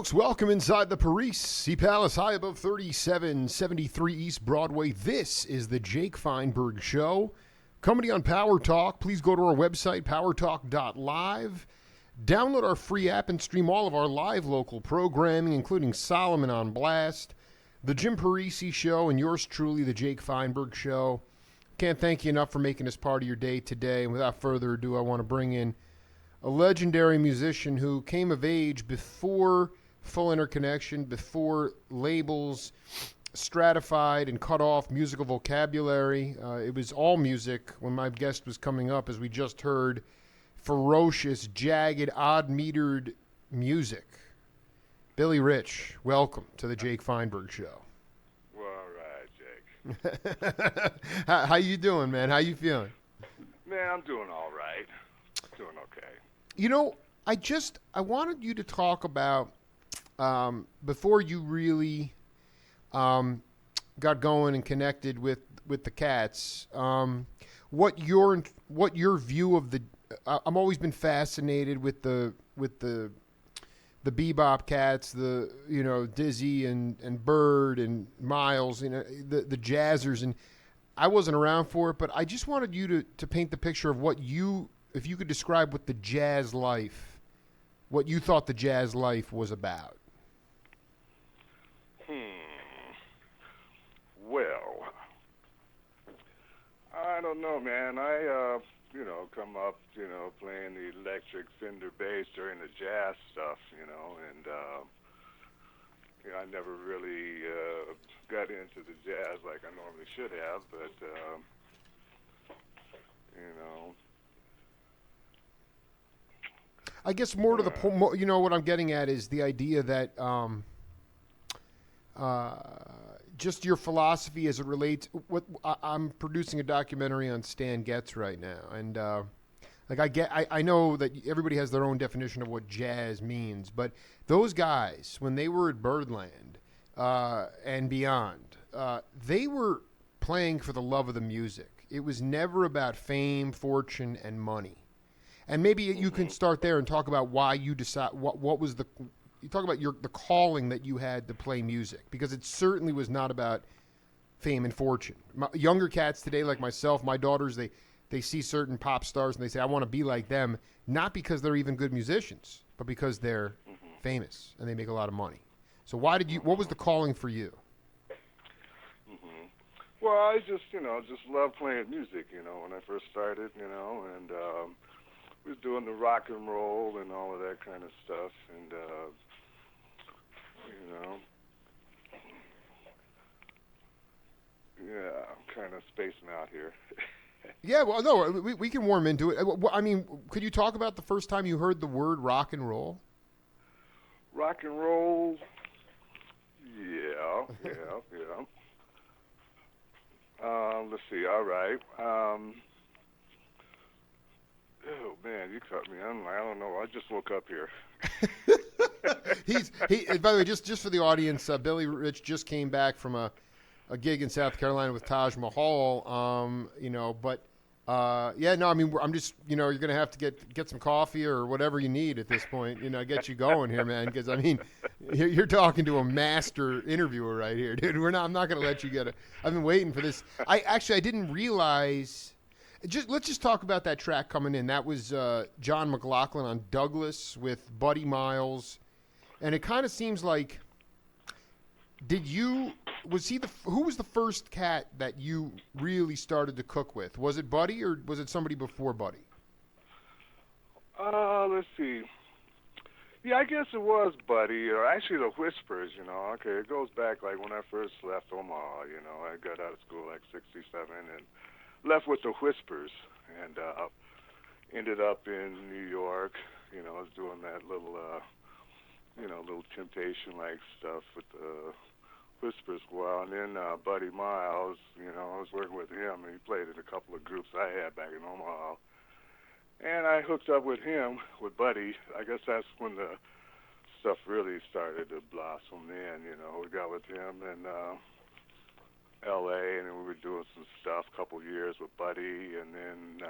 folks, welcome inside the Paris Sea Palace, high above 3773 East Broadway. This is the Jake Feinberg Show. Coming to you on Power Talk. Please go to our website, powertalk.live. Download our free app and stream all of our live local programming, including Solomon on Blast, the Jim Parisi Show, and yours truly, the Jake Feinberg Show. Can't thank you enough for making this part of your day today. And without further ado, I want to bring in a legendary musician who came of age before full interconnection, before labels stratified and cut off musical vocabulary. It was all music when my guest was coming up, as we just heard, ferocious, jagged, odd-metered music. Billy Rich, welcome to the Jake Feinberg Show. Well, all right, Jake. How you doing, man? How you feeling? Man, I'm doing all right. Doing okay. You know, I wanted you to talk about, before you really got going and connected with the Cats, what your view of the. I'm always been fascinated with the bebop Cats, Dizzy and Bird and Miles, the jazzers, and I wasn't around for it, but I just wanted you to paint the picture of if you could describe what you thought the jazz life was about. Well, I don't know, man. I, come up, playing the electric Fender bass during the jazz stuff, and, I never really got into the jazz like I normally should have, but, I guess more to the point, what I'm getting at is the idea that just your philosophy as it relates. I'm producing a documentary on Stan Getz right now, and I know that everybody has their own definition of what jazz means, but those guys, when they were at Birdland and beyond, they were playing for the love of the music. It was never about fame, fortune, and money. And maybe you can start there and talk about why you decide what was you talk about the calling that you had to play music, because it certainly was not about fame and fortune. Younger cats today, like myself, my daughters, they see certain pop stars and they say, I want to be like them, not because they're even good musicians, but because they're famous and they make a lot of money. So what was the calling for you? Well, I just love playing music, when I first started, and was doing the rock and roll and all of that kind of stuff, and I'm kind of spacing out here. Yeah, well, no, we can warm into it. I mean, could you talk about the first time you heard the word rock and roll? Rock and roll, yeah. Let's see. All right. Oh man, you caught me. I don't know. I just woke up here. By the way, just for the audience, Billy Rich just came back from a gig in South Carolina with Taj Mahal. I'm just, you're going to have to get some coffee or whatever you need at this point, get you going here, man. Because you're talking to a master interviewer right here, dude. I'm not going to let you I've been waiting for this. I didn't realize. Let's just talk about that track coming in. That was John McLaughlin on Douglas with Buddy Miles, and it kind of seems like. Who was the first cat that you really started to cook with? Was it Buddy or was it somebody before Buddy? Let's see. Yeah, I guess it was Buddy, or actually the Whispers, Okay, it goes back like when I first left Omaha, I got out of school like 67 and left with the Whispers and ended up in New York, I was doing that little Temptation-like stuff with the Whispers for a while, and then Buddy Miles, I was working with him, and he played in a couple of groups I had back in Omaha. And I hooked up with him, with Buddy. I guess that's when the stuff really started to blossom then, We got with him in L.A., and then we were doing some stuff, a couple years with Buddy, and then,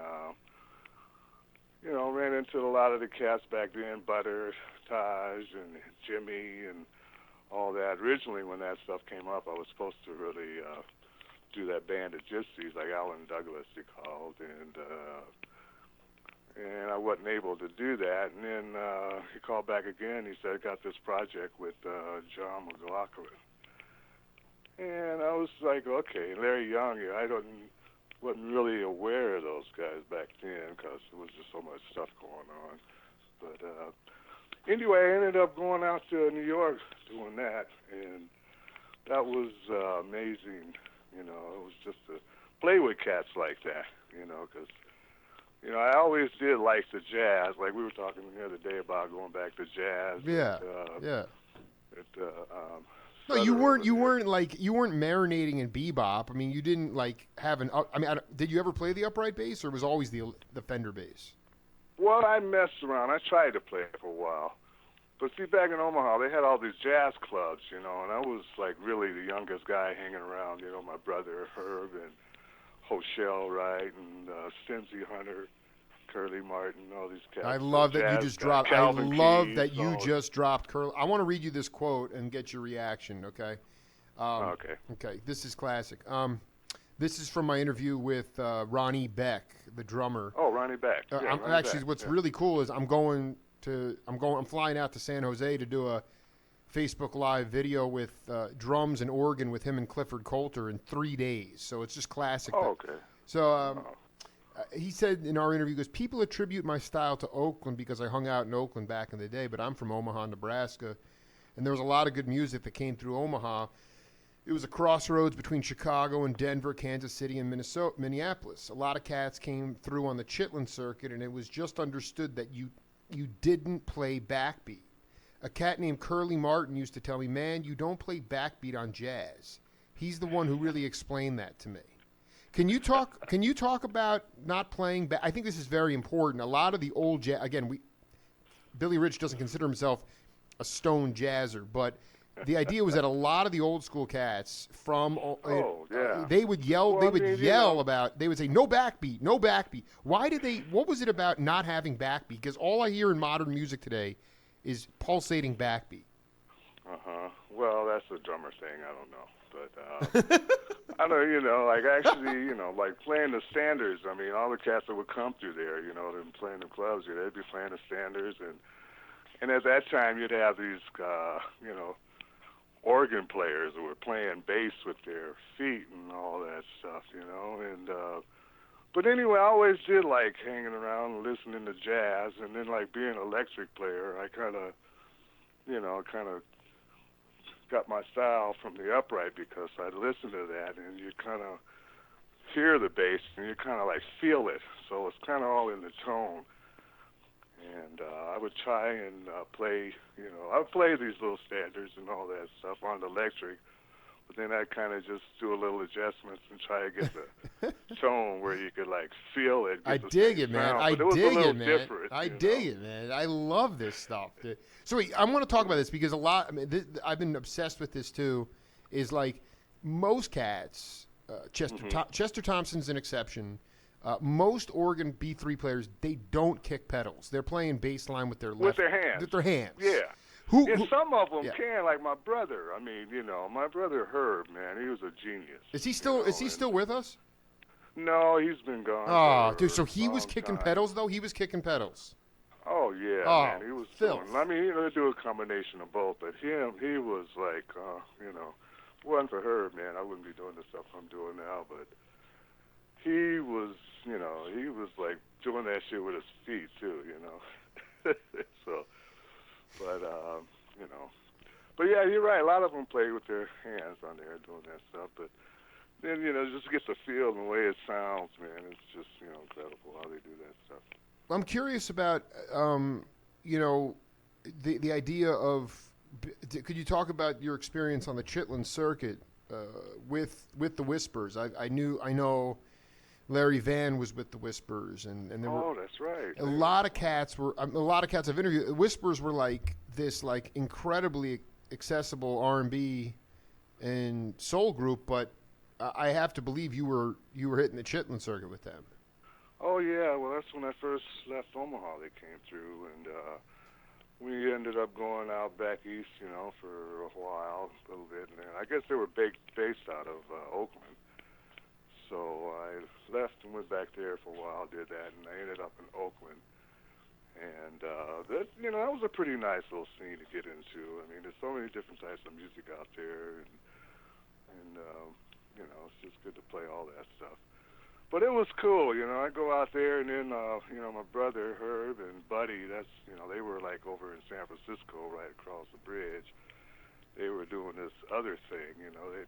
ran into a lot of the cats back then, Butter, Taj, and Jimi, and all that. Originally, when that stuff came up, I was supposed to really do that band of gypsies, like Alan Douglas, he called, and I wasn't able to do that. And then he called back again. He said, I got this project with John McLaughlin. And I was like, okay, Larry Young, wasn't really aware of those guys back then because there was just so much stuff going on. But anyway, I ended up going out to New York doing that, and that was amazing. You know, it was just to play with cats like that, you know, because, you know, I always did like the jazz. Like we were talking the other day about going back to jazz. Yeah, yeah. No, you weren't marinating in bebop. I mean, you didn't like have an. I mean, did you ever play the upright bass, or was it always the Fender bass? Well, I messed around. I tried to play it for a while, but see, back in Omaha, they had all these jazz clubs, you know, and I was like really the youngest guy hanging around. You know, my brother Herb and Hochelle Wright and Stimsy Hunter, Curly Martin, all these cats. I love that you just dropped. Calvin I love Keys, that you just dropped Curly. I want to read you this quote and get your reaction. Okay. Okay. Okay. This is classic. This is from my interview with Ronnie Beck, the drummer. Oh, Ronnie Beck. Yeah, Ronnie actually, Beck. what's really cool is I'm flying out to San Jose to do a Facebook Live video with drums and organ with him and Clifford Coulter in 3 days. So it's just classic. Oh, okay. So he said in our interview, he goes, people attribute my style to Oakland because I hung out in Oakland back in the day, but I'm from Omaha, Nebraska, and there was a lot of good music that came through Omaha. It was a crossroads between Chicago and Denver, Kansas City, and Minneapolis. A lot of cats came through on the Chitlin circuit, and it was just understood that you didn't play backbeat. A cat named Curly Martin used to tell me, man, you don't play backbeat on jazz. He's the one who really explained that to me. Can you talk about not playing I think this is very important. A lot of the old jazz, again, Billy Rich doesn't consider himself a stone jazzer, but the idea was that a lot of the old school cats from they would yell. Well, they would say no backbeat, no backbeat. Why did they? What was it about not having backbeat? Because all I hear in modern music today is pulsating backbeat. Well, that's a drummer thing. I don't know, but I don't. You know, like actually, you know, like playing the standards. I mean, all the cats that would come through there, you know, them playing the clubs, they'd be playing the standards, and at that time you'd have these, you know, organ players who were playing bass with their feet and all that stuff, you know. And but anyway, I always did like hanging around and listening to jazz, and then like being an electric player, I kind of got my style from the upright because I'd listen to that and you kind of hear the bass and you kind of like feel it, so it's kind of all in the tone. And I would try and play, you know, I would play these little standards and all that stuff on the electric, but then I'd kind of just do a little adjustments and try to get the tone where you could, like, feel it. I dig it, man. I dig it, man. I dig it, man. I love this stuff. So wait, I want to talk about this because I've been obsessed with this, too, is, like, most cats, Chester Thompson's an exception. Most organ B3 players, they don't kick pedals. They're playing bass line with their hands. With their hands. Yeah. And some of them can, like my brother. I mean, you know, my brother Herb, man, he was a genius. Is he still? Is he still with us? No, he's been gone. Oh, dude, so he was kicking pedals, though. He was kicking pedals. Oh yeah, man, he was doing. I mean, you know, they do a combination of both, but he was like, you know, if it wasn't for Herb, man, I wouldn't be doing the stuff I'm doing now. But he was, you know, he was like doing that shit with his feet too, you know. So, but you know, but yeah, you're right. A lot of them play with their hands on there doing that stuff. But then, you know, just to get the feel and the way it sounds, man, it's just, you know, incredible how they do that stuff. I'm curious about, you know, the idea of. Could you talk about your experience on the Chitlin circuit with the Whispers? I know Larry Van was with the Whispers, and there were that's right. A lot of cats I've interviewed. The Whispers were like this, like incredibly accessible R&B and soul group, but I have to believe you were hitting the Chitlin circuit with them. Oh yeah, well that's when I first left Omaha. They came through, and we ended up going out back east, for a while, a little bit. And I guess they were based out of Oakland. So I left and went back there for a while, did that, and I ended up in Oakland. And that was a pretty nice little scene to get into. I mean, there's so many different types of music out there, and it's just good to play all that stuff. But it was cool, I go out there, and then my brother Herb and Buddy, they were like over in San Francisco, right across the bridge. They were doing this other thing, they'd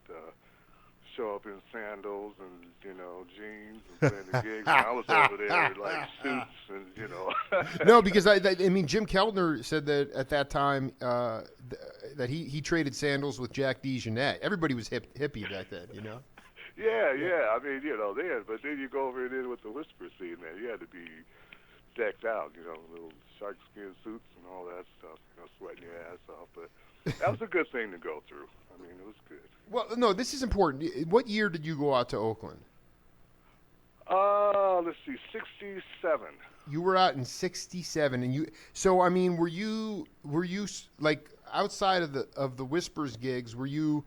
show up in sandals and jeans and playing the gigs. And I was over there in like suits and. No, because I mean Jim Keltner said that at that time that he traded sandals with Jack DeJohnette. Everybody was hippie back then, Yeah. I mean, then, but then you go over there with the whisper scene, man. You had to be decked out, little shark skin suits and all that stuff, sweating your ass off. But that was a good thing to go through. I mean, it was good. Well, no, this is important. What year did you go out to Oakland? Let's see, 67. You were out in 67, and so I mean, were you like outside of the Whispers gigs? Were you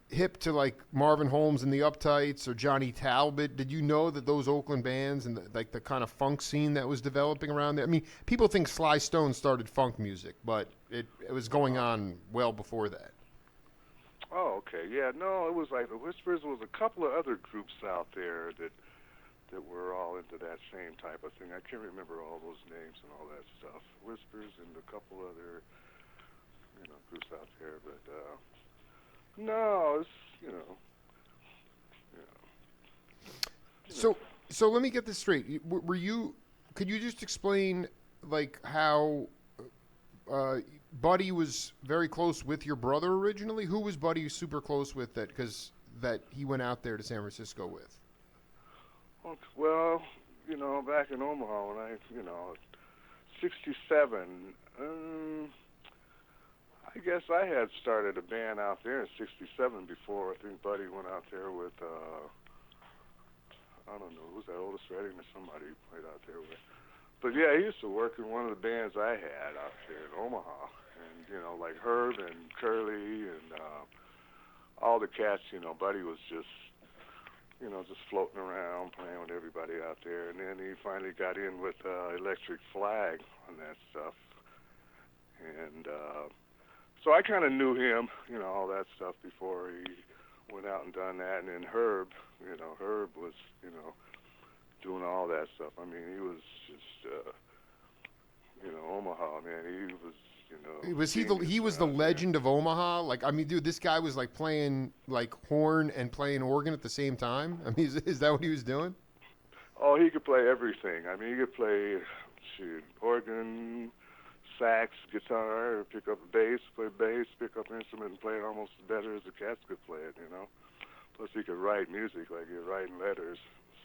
hip to like Marvin Holmes and the Uptights or Johnny Talbot? Did you know that those Oakland bands and the kind of funk scene that was developing around there? I mean, people think Sly Stone started funk music, but it was going on well before that. Oh, okay. Yeah, no, it was like the Whispers. Was a couple of other groups out there that were all into that same type of thing. I can't remember all those names and all that stuff. Whispers and a couple other, groups out there. But no, it's So let me get this straight. Were you? Could you just explain like how Buddy was very close with your brother originally? Who was Buddy super close with that he went out there to San Francisco with? Well, back in Omaha when I, 67, I guess I had started a band out there in 67 before. I think Buddy went out there with, I don't know, who's that, Otis Redding or somebody he played out there with. But yeah, he used to work in one of the bands I had out there in Omaha. And, like Herb and Curly and all the cats, Buddy was just floating around, playing with everybody out there. And then he finally got in with Electric Flag on that stuff. And so I kind of knew him, all that stuff before he went out and done that. And then Herb, Herb was, doing all that stuff. I mean, he was just, Omaha, man. He was, he was the legend of Omaha? Like, I mean, dude, this guy was like playing like horn and playing organ at the same time. I mean, is that what he was doing? Oh, he could play everything. I mean, he could play organ, sax, guitar, pick up bass, play bass, pick up instrument, and play it almost better as the cats could play it. Plus, he could write music like he was writing letters.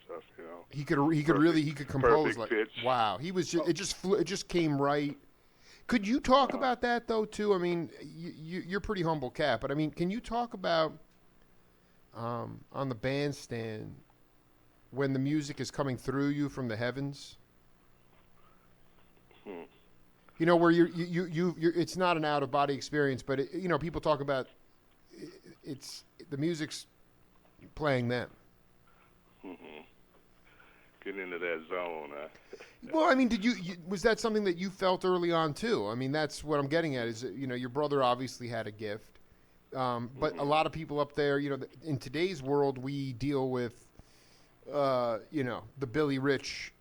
Stuff, He could compose like pitch. Wow. He was just it just came right. Could you talk about that though too? I mean, you're a pretty humble cat, but I mean, can you talk about on the bandstand when the music is coming through you from the heavens? Where you're it's not an out of body experience, but people talk about it's the music's playing them. Getting into that zone. Well, I mean, was that something that you felt early on too? I mean, that's what I'm getting at. Is your brother obviously had a gift, but a lot of people up there, in today's world, we deal with, the Billy Rich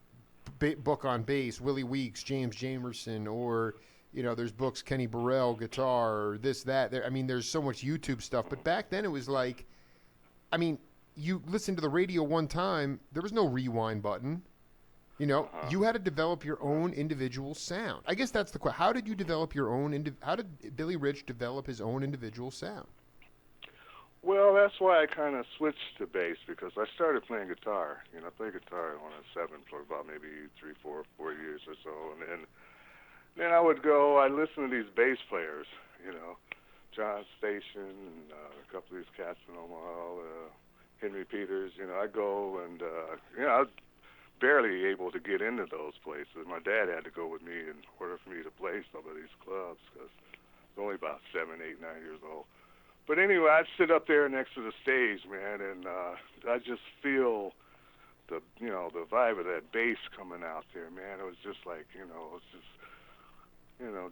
book on bass, Willie Weeks, James Jamerson, or there's books Kenny Burrell guitar, or this that. I mean, there's so much YouTube stuff. But back then, it was like, I mean, you listened to the radio one time, there was no rewind button. You had to develop your own individual sound. I guess that's the question. How did you develop your own? How did Billy Rich develop his own individual sound? Well, that's why I kind of switched to bass, because I started playing guitar. I played guitar when I was 7 for about maybe 3, 4 years or so, and then I would go. I listened to these bass players, John Station and a couple of these cats in Omaha. Henry Peters, I go and, I'd barely able to get into those places. My dad had to go with me in order for me to play some of these clubs because I was only about 7, 8, 9 years old. But anyway, I'd sit up there next to the stage, man, and I just feel the vibe of that bass coming out there, man. It was just like, it was just,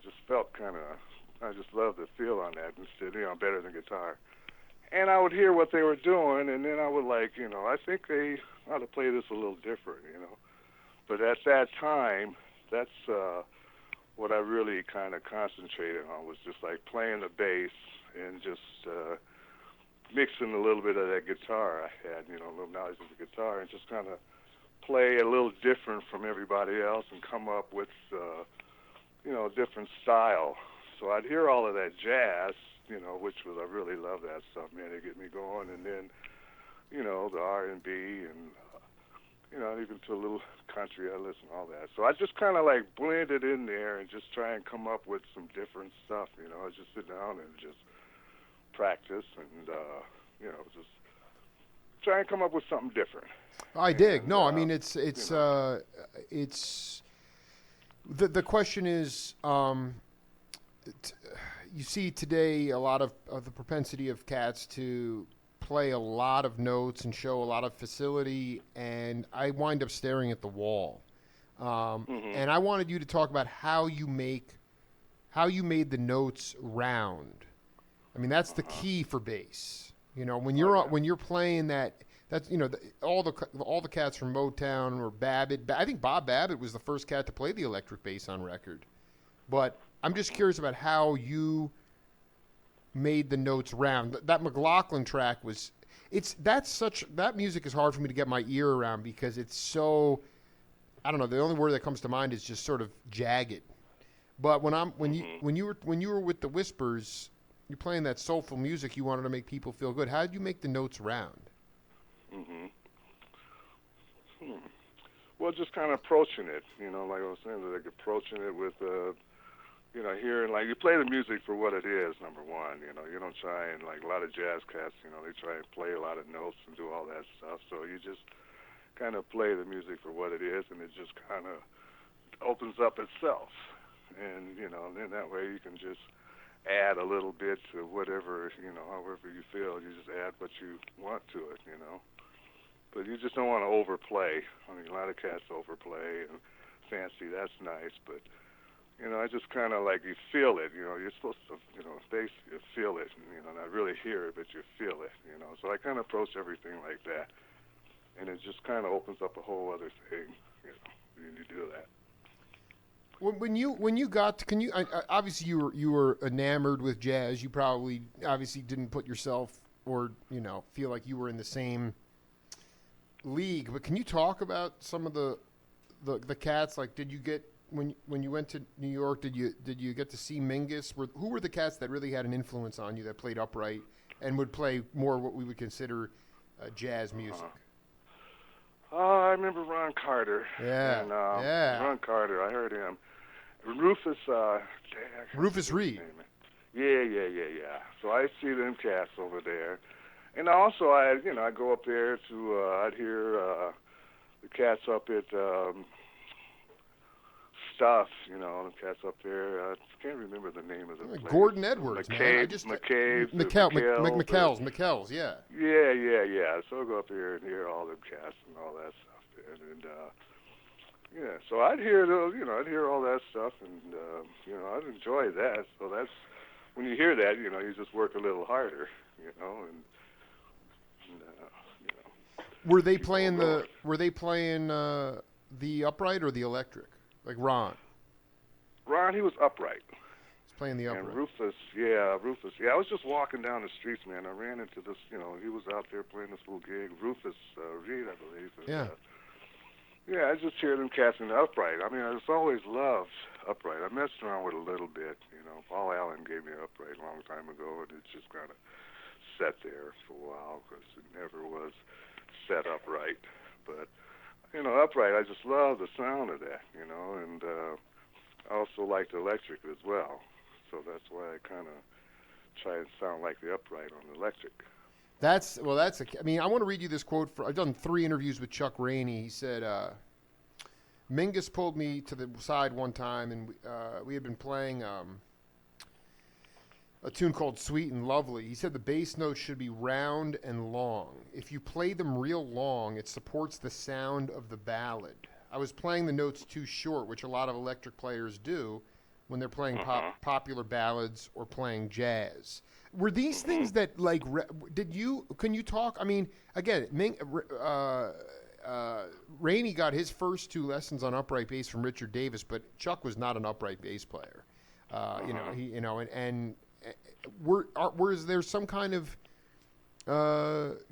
just felt kind of, I just loved the feel on that instead, better than guitar. And I would hear what they were doing, and then I would I think they ought to play this a little different, But at that time, that's what I really kind of concentrated on, was just like playing the bass and just mixing a little bit of that guitar I had, a little knowledge of the guitar, and just kind of play a little different from everybody else and come up with, a different style. So I'd hear all of that jazz, which was, I really love that stuff, man. It get me going. And then, the R&B and, even to a little country, I listen to all that. So I just kind of like blend it in there and just try and come up with some different stuff, I just sit down and just practice and, just try and come up with something different. I dig. No, I mean, it's the question is, you see today a lot of the propensity of cats to play a lot of notes and show a lot of facility, and I wind up staring at the wall. And I wanted you to talk about how you made the notes round. I mean, that's the key for bass. When you're playing that's all the cats from Motown or Babbitt. I think Bob Babbitt was the first cat to play the electric bass on record. But I'm just curious about how you made the notes round. That McLaughlin track that music is hard for me to get my ear around because it's so, I don't know, the only word that comes to mind is just sort of jagged. But when you were with the Whispers, you're playing that soulful music, you wanted to make people feel good. How did you make the notes round? Well, just kind of approaching it, like I was saying, like approaching it with, hearing, like, you play the music for what it is, number one, you don't try and, like, a lot of jazz cats, they try and play a lot of notes and do all that stuff, so you just kind of play the music for what it is, and it just kind of opens up itself, and, then that way you can just add a little bit to whatever, however you feel, you just add what you want to it, but you just don't want to overplay. I mean, a lot of cats overplay and fancy, that's nice, but I just kind of like, you feel it, you're supposed to, basically feel it, and, not really hear it, but you feel it, So I kind of approach everything like that, and it just kind of opens up a whole other thing, when you do that. When you got to, obviously you were enamored with jazz. You probably obviously didn't put yourself or feel like you were in the same league. But can you talk about some of the cats? Like, did you get when you went to New York? Did you get to see Mingus? Who were the cats that really had an influence on you that played upright and would play more what we would consider jazz music? I remember Ron Carter. Yeah, and, yeah. Ron Carter, I heard him. Rufus. Rufus Reed. Yeah. So I see them cats over there, and also I go up there to I'd hear the cats up at Stuff. The cats up there. I can't remember the name of the place. Gordon Edwards, McCabe's, McKell's, yeah. Yeah. So I go up here and hear all them cats and all that stuff there, and so I'd hear I'd hear all that stuff, and I'd enjoy that. So that's when you hear that, you just work a little harder, and Were they playing the upright or the electric? Like Ron? Ron, he was upright. He's playing the upright. And Rufus. Yeah. I was just walking down the streets, man. I ran into this, he was out there playing this little gig. Rufus Reed, I believe. And, yeah, I just hear them cats in the upright. I mean, I just always loved upright. I messed around with it a little bit, Paul Allen gave me an upright a long time ago, and it just kind of sat there for a while because it never was set up right. But, upright, I just love the sound of that, and I also like the electric as well. So that's why I kind of try and sound like the upright on the electric. I want to read you this quote. I've done 3 interviews with Chuck Rainey. He said, Mingus pulled me to the side one time, and we had been playing a tune called Sweet and Lovely. He said the bass notes should be round and long. If you play them real long, it supports the sound of the ballad. I was playing the notes too short, which a lot of electric players do when they're playing popular ballads or playing jazz. Were these things that, like, can you talk? I mean, again, Rainey got his first 2 lessons on upright bass from Richard Davis, but Chuck was not an upright bass player. Was there some kind of,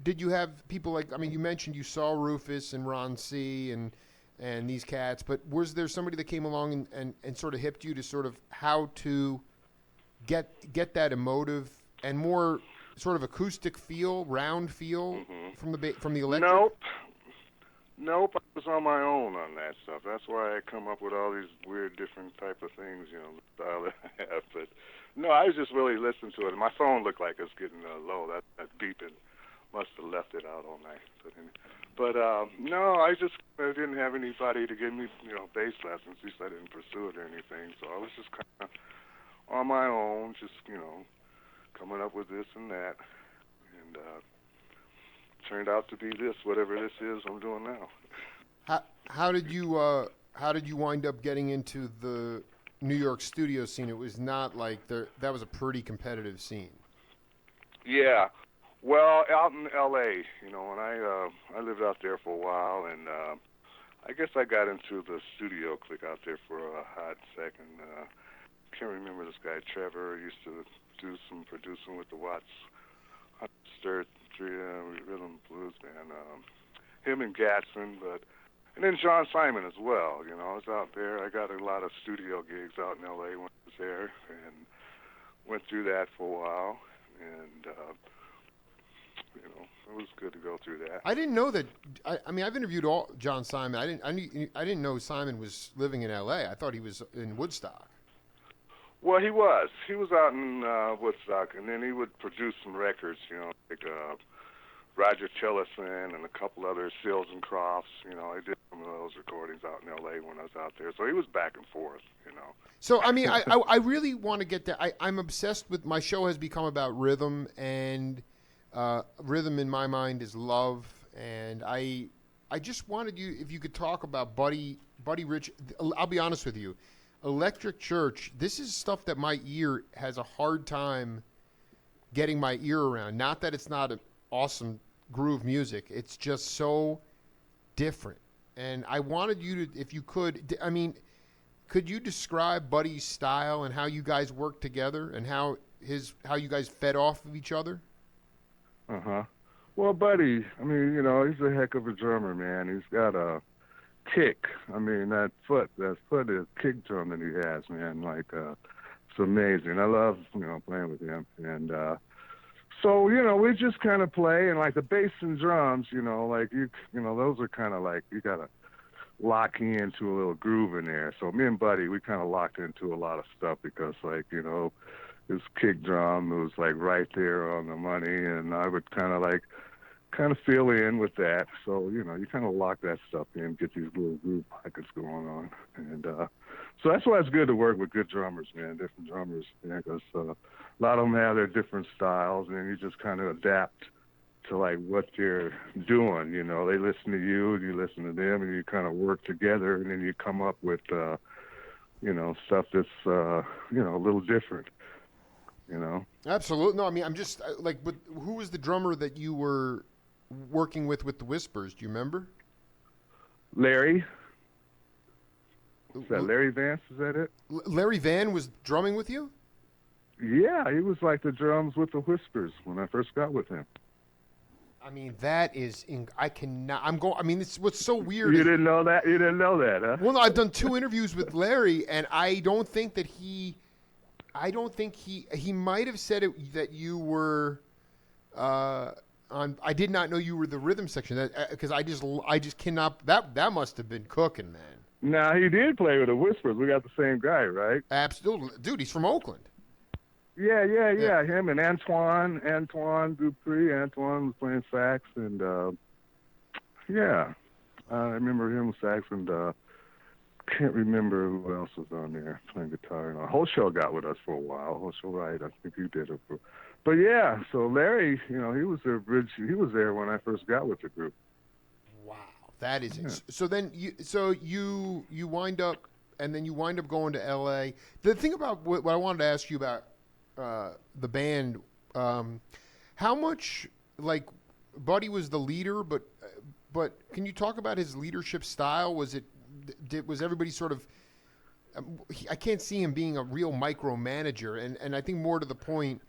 did you have people like, I mean, you mentioned you saw Rufus and Ron C. and these cats, but was there somebody that came along and sort of hipped you to sort of how to get that emotive and more sort of acoustic feel, round feel from the electric? Nope, I was on my own on that stuff. That's why I come up with all these weird different type of things, the style that I have. But no, I was just really listening to it. My phone looked like it was getting low. That beeping must have left it out all night. But no, I didn't have anybody to give me, bass lessons. At least I didn't pursue it or anything. So I was just kind of on my own, just, coming up with this and that. And turned out to be this, whatever this is I'm doing now. How did you wind up getting into the New York studio scene? It was not like that was a pretty competitive scene. Yeah. Well, out in L.A., when I lived out there for a while, and I guess I got into the studio clique out there for a hot second. Can't remember this guy, Trevor, used to do some producing with the Watts Stir Rhythm Blues band. Him and Gatson, and then John Simon as well. I was out there. I got a lot of studio gigs out in L.A. when I was there, and went through that for a while, and it was good to go through that. I didn't know that. I mean, I've interviewed John Simon. I didn't know Simon was living in L.A. I thought he was in Woodstock. Well, he was. He was out in Woodstock, and then he would produce some records, like Roger Tillotson and a couple other Seals and Crofts. I did some of those recordings out in L.A. when I was out there. So he was back and forth, So, I mean, I really want to get that. I'm obsessed with, my show has become about rhythm, and rhythm in my mind is love. And I just wanted you, if you could talk about Buddy Rich. I'll be honest with you. Electric Church, this is stuff that my ear has a hard time getting my ear around. Not that it's not an awesome groove music. It's just so different. And I wanted you to, if you could, I mean, could you describe Buddy's style and how you guys work together and how you guys fed off of each other? Well, Buddy, I mean, he's a heck of a drummer, man. He's got a kick. I mean, that foot is kick drum that he has, man. Like, it's amazing. I love, playing with him. And so, we just kind of play, and like the bass and drums, like those are kind of like, you gotta lock into a little groove in there. So me and Buddy, we kind of locked into a lot of stuff because, like, his kick drum was like right there on the money, and I would kind of fill in with that. So, you kind of lock that stuff in, get these little groove pockets going on. And so that's why it's good to work with good drummers, man, different drummers, because a lot of them have their different styles, and you just kind of adapt to, like, what they're doing. They listen to you, and you listen to them, and you kind of work together, and then you come up with, stuff that's, a little different. Absolutely. No, I mean, I'm just but who was the drummer that you were working with the Whispers? Do you remember? Larry. Is that Larry Vance? Is that it? Larry Van was drumming with you? Yeah, he was like the drums with the Whispers when I first got with him. I mean, that is, I cannot, I mean, it's what's so weird. You didn't know that? You didn't know that, huh? Well, no, I've done 2 interviews with Larry, and I don't think he might have said that you were, I did not know you were the rhythm section, because I just cannot, that must have been cooking, man. Now, he did play with the Whispers. We got the same guy, right? Absolutely. Dude, he's from Oakland. Yeah. Him and Antoine Dupree. Antoine was playing sax, and I remember him with sax, and can't remember who else was on there playing guitar. And Whole Show got with us for a while. Whole Show, right? I think you did it. But yeah, so Larry, he was he was there when I first got with the group. Wow, that is it. So then you wind up, and then you wind up going to L.A. The thing about what I wanted to ask you about the band, how much, like, Buddy was the leader, but can you talk about his leadership style? Was everybody sort of? I can't see him being a real micromanager, and I think more to the point,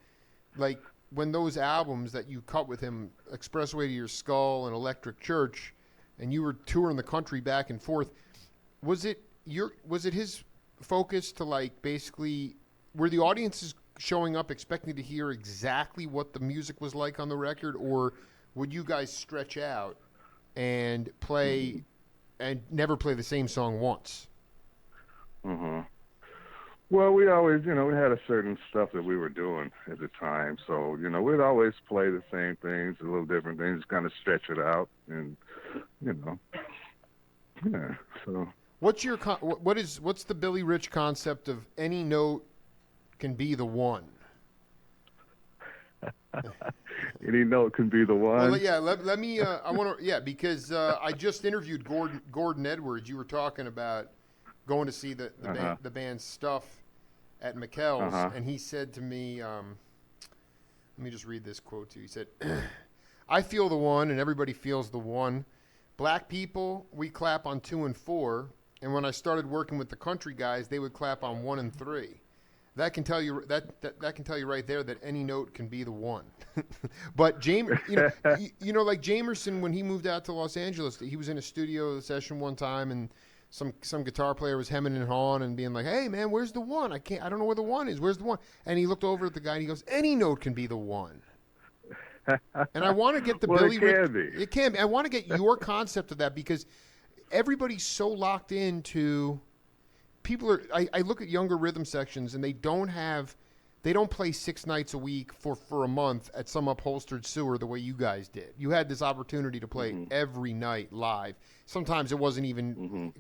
like when those albums that you cut with him, Expressway to Your Skull and Electric Church, and you were touring the country back and forth, was it his focus to, like, basically, were the audiences showing up expecting to hear exactly what the music was like on the record, or would you guys stretch out and play and never play the same song once? Mm-hmm. Well, we always, we had a certain stuff that we were doing at the time. So, we'd always play the same things, a little different things, kind of stretch it out. And, yeah, so. What's the Billy Rich concept of any note can be the one? Any note can be the one. Well, yeah. Let me. I want to. Yeah, because I just interviewed Gordon Edwards. You were talking about going to see the band's stuff at McKell's, and he said to me, let me just read this quote to you. He said, "I feel the one, and everybody feels the one. Black people, we clap on 2 and 4, and when I started working with the country guys, they would clap on 1 and 3. That can tell you that can tell you right there that any note can be the one." But like Jamerson, when he moved out to Los Angeles, he was in a studio session one time, and some guitar player was hemming and hawing and being like, "Hey man, where's the one? I don't know where the one is. Where's the one?" And he looked over at the guy and he goes, "Any note can be the one." And I want to get the Billy Rich. It can be. I want to get your concept of that, because everybody's so locked into. People are. I look at younger rhythm sections, and they don't play 6 nights a week for a month at some upholstered sewer the way you guys did. You had this opportunity to play every night live. Sometimes it wasn't even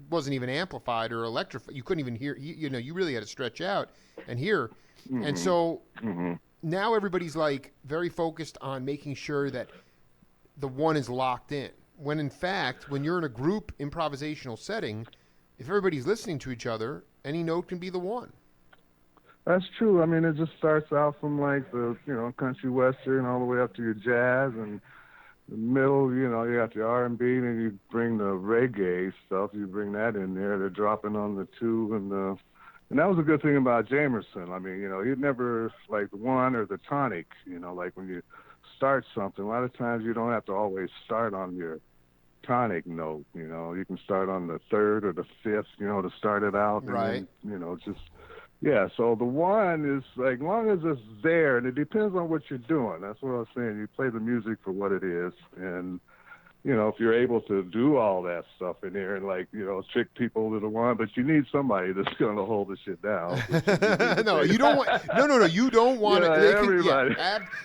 amplified or electrified. You couldn't even hear. You really had to stretch out and hear. And so now everybody's like very focused on making sure that the one is locked in. When in fact, when you're in a group improvisational setting, if everybody's listening to each other, any note can be the one. That's true. I mean, it just starts out from like the, country western all the way up to your jazz, and the middle, you got the R&B, and then you bring the reggae stuff. You bring that in there. They're dropping on the 2 and that was a good thing about Jamerson. I mean, he'd never like the one or the tonic. Like when you start something, a lot of times you don't have to always start on your tonic note. You can start on the 3rd or the 5th, to start it out. Right. And then, yeah, so the one is like, as long as it's there, and it depends on what you're doing. That's what I was saying. You play the music for what it is, and if you're able to do all that stuff in there and trick people to the one, but you need somebody that's going to hold the shit down. No, you don't want. No, you don't want everybody.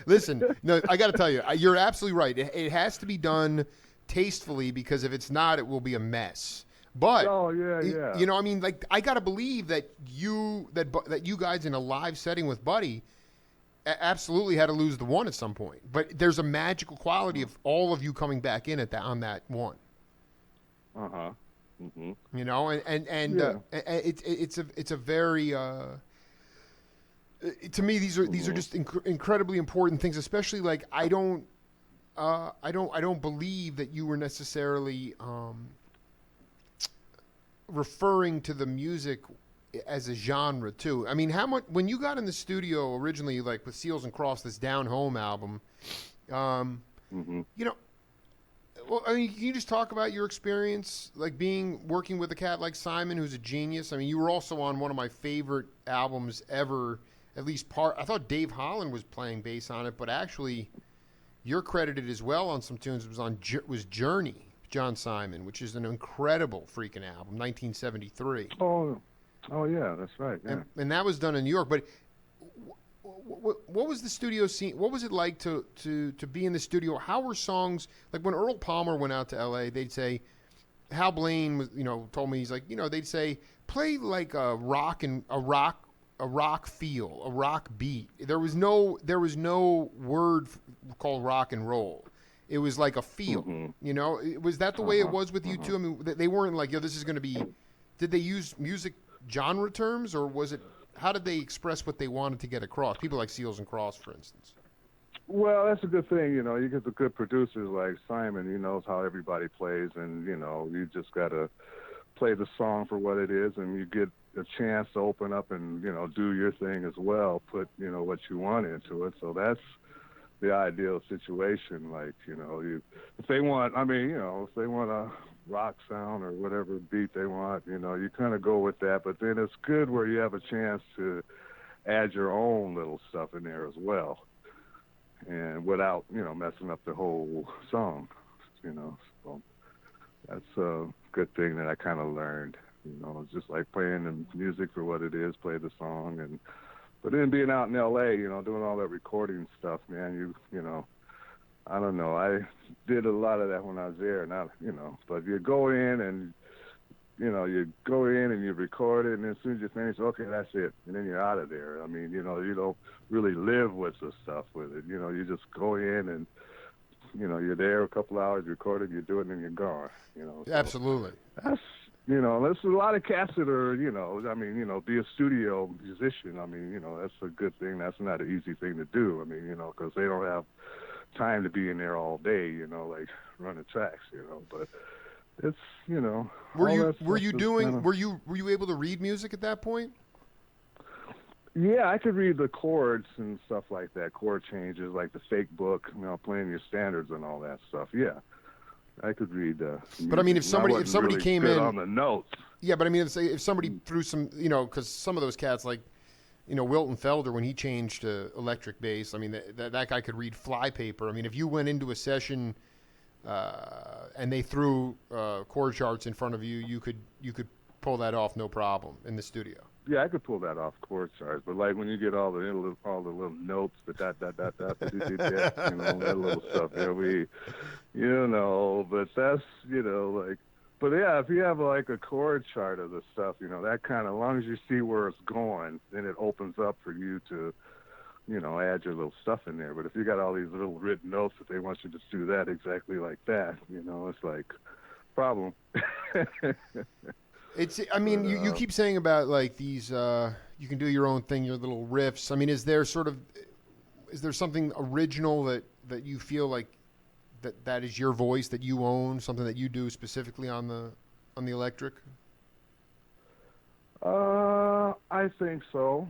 Listen, no, I got to tell you, you're absolutely right. It has to be done tastefully, because if it's not, it will be a mess. But I mean, like, I gotta believe that you guys in a live setting with Buddy absolutely had to lose the one at some point. But there's a magical quality of all of you coming back in on that one. Mm-hmm. It's a very to me, these are just incredibly important things, especially like I don't believe that you were necessarily referring to the music as a genre too. I mean, how much when you got in the studio originally, like with Seals and Cross, this Down Home album, well, I mean, can you just talk about your experience, like working with a cat like Simon, who's a genius? I mean, you were also on one of my favorite albums ever, at least I thought Dave Holland was playing bass on it, but actually, you're credited as well on some tunes. It was Journey, John Simon, which is an incredible freaking album, 1973. Oh yeah, that's right. Yeah. And that was done in New York. But what was the studio scene? What was it like to be in the studio? How were songs, like when Earl Palmer went out to L.A., they'd say, Hal Blaine was, told me, he's like, they'd say play like a rock feel, a rock beat. There was no word called rock and roll. It was like a feel. Mm-hmm. Was that the way it was with you Uh-huh. too? I mean, they weren't like, this is going to be. Did they use music genre terms, or was it? How did they express what they wanted to get across? People like Seals and Cross, for instance. Well, that's a good thing. You get the good producers like Simon. He knows how everybody plays, and you just gotta play the song for what it is, and you get a chance to open up and do your thing as well. Put what you want into it. So that's the ideal situation. Like if they want, I mean, if they want a rock sound or whatever beat they want, you kind of go with that. But then it's good where you have a chance to add your own little stuff in there as well, and without messing up the whole song. So that's a good thing that I kind of learned. It's just like playing the music for what it is, play the song, and but then being out in L.A., doing all that recording stuff, man, I don't know. I did a lot of that when I was there, not but you go in and you record it, and as soon as you finish, okay, that's it, and then you're out of there. I mean, you don't really live with the stuff with it. You just go in and you're there a couple hours, recorded, you do it, and then you're gone. So Absolutely. that's there's a lot of cats that are I mean be a studio musician. I mean that's a good thing. That's not an easy thing to do. I mean because they don't have time to be in there all day. Like running tracks. But it's Were all you that were stuff you is doing kinda, were you able to read music at that point? yeah, I could read the chords and stuff like that, chord changes, like the fake book, playing your standards and all that stuff. Yeah, I could read But I mean, music. if And I somebody wasn't really came good in, on the notes. yeah. But I mean, if somebody threw some, because some of those cats like, Wilton Felder, when he changed to electric bass, I mean, that guy could read flypaper. I mean, if you went into a session and they threw chord charts in front of you, you could pull that off no problem in the studio. Yeah, I could pull that off chord charts, but like when you get all the little notes, the dot dot dot dot, that little stuff. But that's like, but yeah, if you have like a chord chart of the stuff, that kind of, as long as you see where it's going, then it opens up for you to, add your little stuff in there. But if you got all these little written notes that they want you to do that exactly like that, it's like problem. I mean, But you keep saying about like these, you can do your own thing, your little riffs. I mean, is there something original that you feel like that is your voice, that you own, something that you do specifically on the electric? I think so.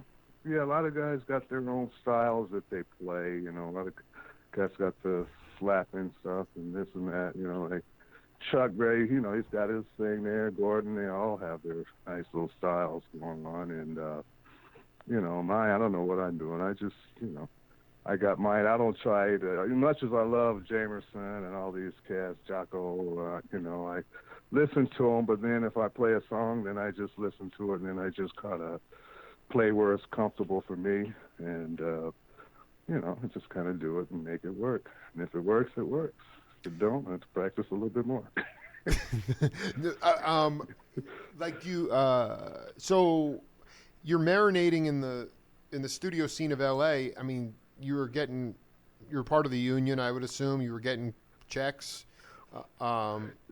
Yeah, a lot of guys got their own styles that they play. A lot of guys got the slapping stuff and this and that. Like Chuck Ray, he's got his thing there. Gordon, they all have their nice little styles going on. And, mine, I don't know what I'm doing. I just, I got mine. I don't try to, as much as I love Jamerson and all these cats, Jocko, I listen to them, but then if I play a song, then I just listen to it, and then I just kind of play where it's comfortable for me. And, I just kind of do it and make it work. And if it works, it works. If it don't, let's practice a little bit more. Like you, so you're marinating in the studio scene of L.A. I mean, you're part of the union, I would assume. You were getting checks.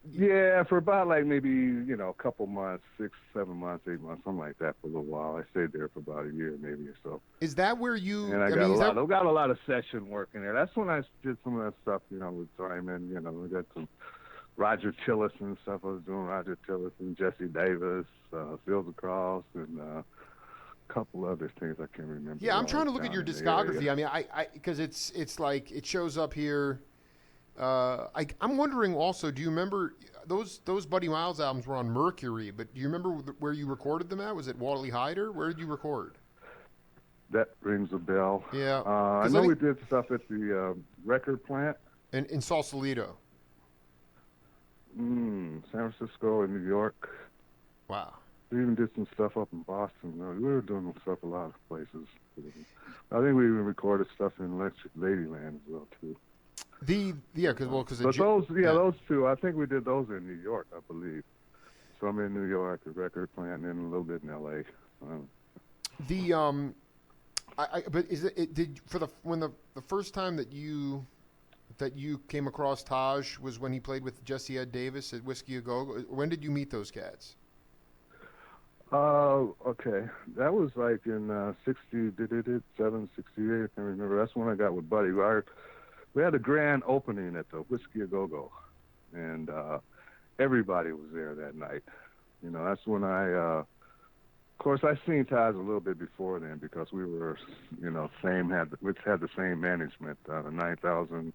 Yeah, for about like maybe, a couple months, 6, 7 months, 8 months, something like that for a little while. I stayed there for about a year maybe or so. Is that where you? And I got a lot of session work in there. That's when I did some of that stuff, with Simon. We got some Roger Tillison stuff. I was doing Roger Tillison, Jesse Davis, Fields Across, and a couple other things I can't remember. Yeah, I'm trying to look at your discography. I mean, I because it's like it shows up here. I'm wondering also, do you remember those Buddy Miles albums were on Mercury, but do you remember where you recorded them at? Was it Wally Heider? Where did you record? That rings a bell. Yeah. I know we did stuff at the record plant. In Sausalito. San Francisco and New York. Wow. We even did some stuff up in Boston. We were doing stuff a lot of places. I think we even recorded stuff in Electric Ladyland as well, too. Because those two, I think we did those in New York, I believe. Some in New York, a record plant, and then a little bit in L.A. But did for the first time that you came across Taj was when he played with Jesse Ed Davis at Whiskey A Go? When did you meet those cats? Okay. That was like in 67, 68, I can't remember. That's when I got with Buddy. We had a grand opening at the Whiskey A Go, and everybody was there that night. You know, that's when of course, I seen Taj a little bit before then because we were, we had the same management, the 9000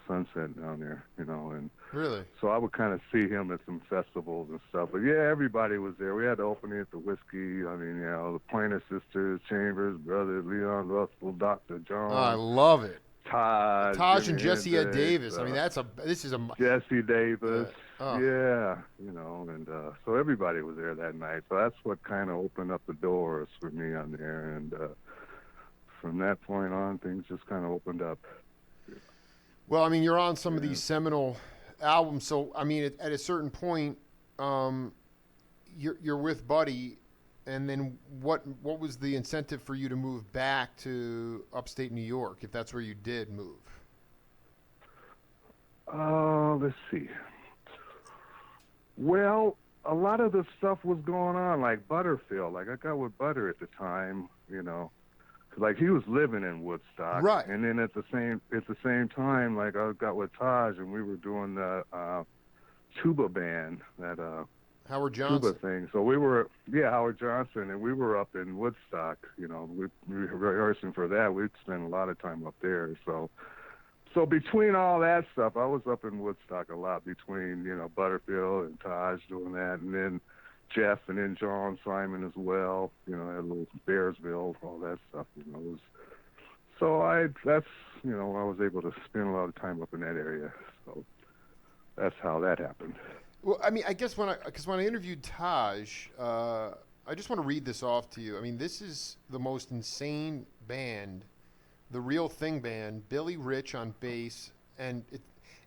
Sunset down there, and really, so I would kind of see him at some festivals and stuff. But yeah, everybody was there. We had the opening at the Whiskey. I mean, the Pointer Sisters, Chambers, Brother Leon Russell, Dr. John. Oh, I love it. Taj and Jesse Ed Hendrix, Davis. I mean, this is a Jesse Davis. Oh. Yeah, and so everybody was there that night. So that's what kind of opened up the doors for me on there, and from that point on, things just kind of opened up. Well, I mean, you're on some of these seminal albums, so I mean, at a certain point, you're with Buddy, and then what was the incentive for you to move back to upstate New York, if that's where you did move? Let's see. Well, a lot of the stuff was going on, like Butterfield. Like I got with Butter at the time, like he was living in Woodstock, right? And then at the same time, like I got with Taj, and we were doing the tuba band, that Howard Johnson tuba thing. So we were, Howard Johnson, and we were up in Woodstock. We were rehearsing for that. We'd spend a lot of time up there. So between all that stuff, I was up in Woodstock a lot between Butterfield and Taj doing that, and then Jeff, and then John Simon as well. That little Bearsville, all that stuff. So I was able to spend a lot of time up in that area. So that's how that happened. Well, I mean, I guess when I interviewed Taj, I just want to read this off to you. I mean, this is the most insane band, the Real Thing band. Billy Rich on bass, and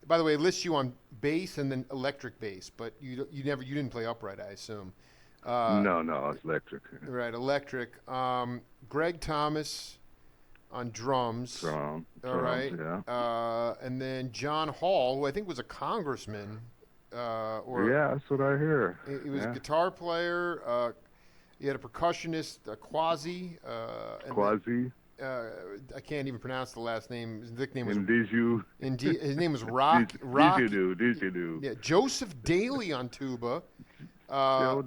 by the way, it lists you on bass and then electric bass, but you didn't play upright, I assume. No, it's electric. Right, electric. Greg Thomas on drums. All right. Yeah. And then John Hall, who I think was a congressman. That's what I hear. He was a guitar player. He had a percussionist, Quasi. Quasi. I can't even pronounce the last name. His nickname was his name was Rock. Didgeridoo. Yeah, Joseph Daly on tuba. Joe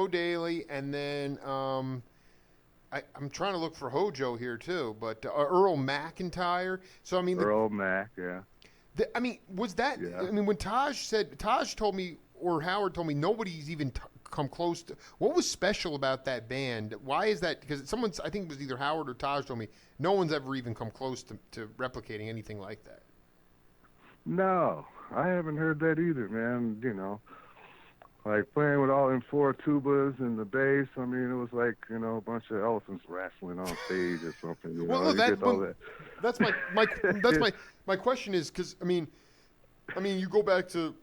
Daly, and then I'm trying to look for Hojo here too, but Earl McIntyre. So I mean, Earl Mac, yeah. I mean, was that? Yeah. I mean, when Taj told me, or Howard told me, nobody's even come close to. What was special about that band? Why is that? Because I think it was either Howard or Taj told me, no one's ever even come close to replicating anything like that. No, I haven't heard that either, man. Like playing with all them four tubas and the bass. I mean, it was like a bunch of elephants wrestling on stage or something. That's my question is because I mean, you go back to.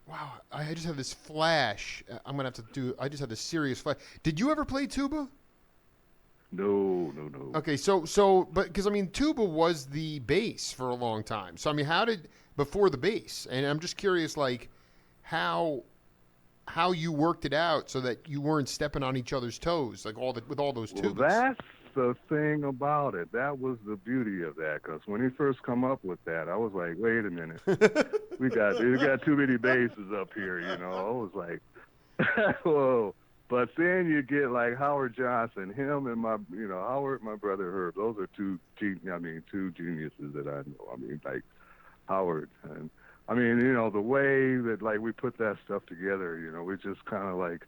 Wow, I just have this flash. I just have this serious flash. Did you ever play tuba? No. Okay, but because I mean, tuba was the bass for a long time. So I mean, before the bass? And I'm just curious, like, how you worked it out so that you weren't stepping on each other's toes, like with all those tubas. Well, that's the thing about it. That was the beauty of that, because when he first come up with that, I was like, wait a minute, we got too many basses up here, I was like, whoa. But then you get like Howard Johnson, him and my, Howard, my brother Herb. Those are two geniuses that I know. I mean, like Howard, and I mean, the way that like we put that stuff together, we just kind of like.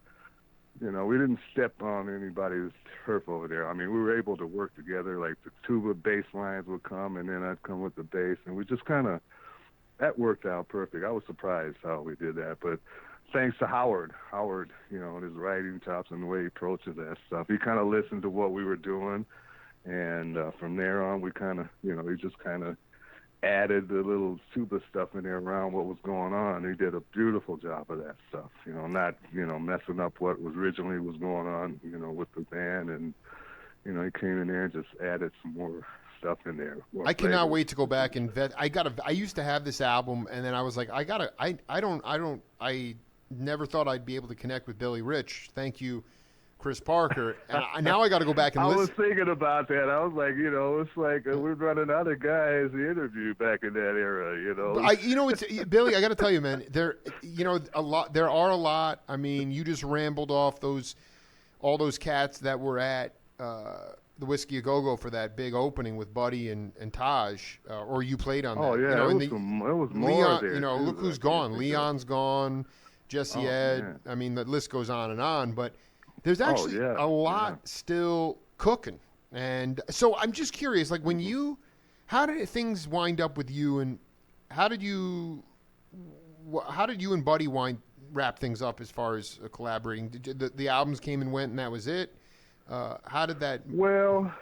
We didn't step on anybody's turf over there. I mean, we were able to work together. Like the tuba bass lines would come, and then I'd come with the bass, and we just kind of that worked out perfect. I was surprised how we did that, but thanks to Howard, and his writing chops and the way he approaches that stuff. He kind of listened to what we were doing, And from there on, we kind of, he just kind of added the little tuba stuff in there around what was going on. He did a beautiful job of that stuff, not, messing up what was originally was going on, with the band. And, he came in there and just added some more stuff in there. I cannot wait to go back and vet. I used to have this album, and then I was like, I never thought I'd be able to connect with Billy Rich. Thank you, Chris Parker. And now I got to go back and listen. I was thinking about that. I was like, it's like we're running out of guys to interview back in that era, It's Billy. I got to tell you, man. There are a lot. I mean, you just rambled off all those cats that were at the Whiskey A Go-Go for that big opening with Buddy and Taj, or you played on that. Oh yeah, it was more there. Look who's gone. Leon's gone. Jesse Ed. Man. I mean, the list goes on and on, but. There's actually a lot still cooking. And so I'm just curious, like how did things wind up with you, and how did you and Buddy wrap things up as far as collaborating? The albums came and went and that was it? How did that? Well,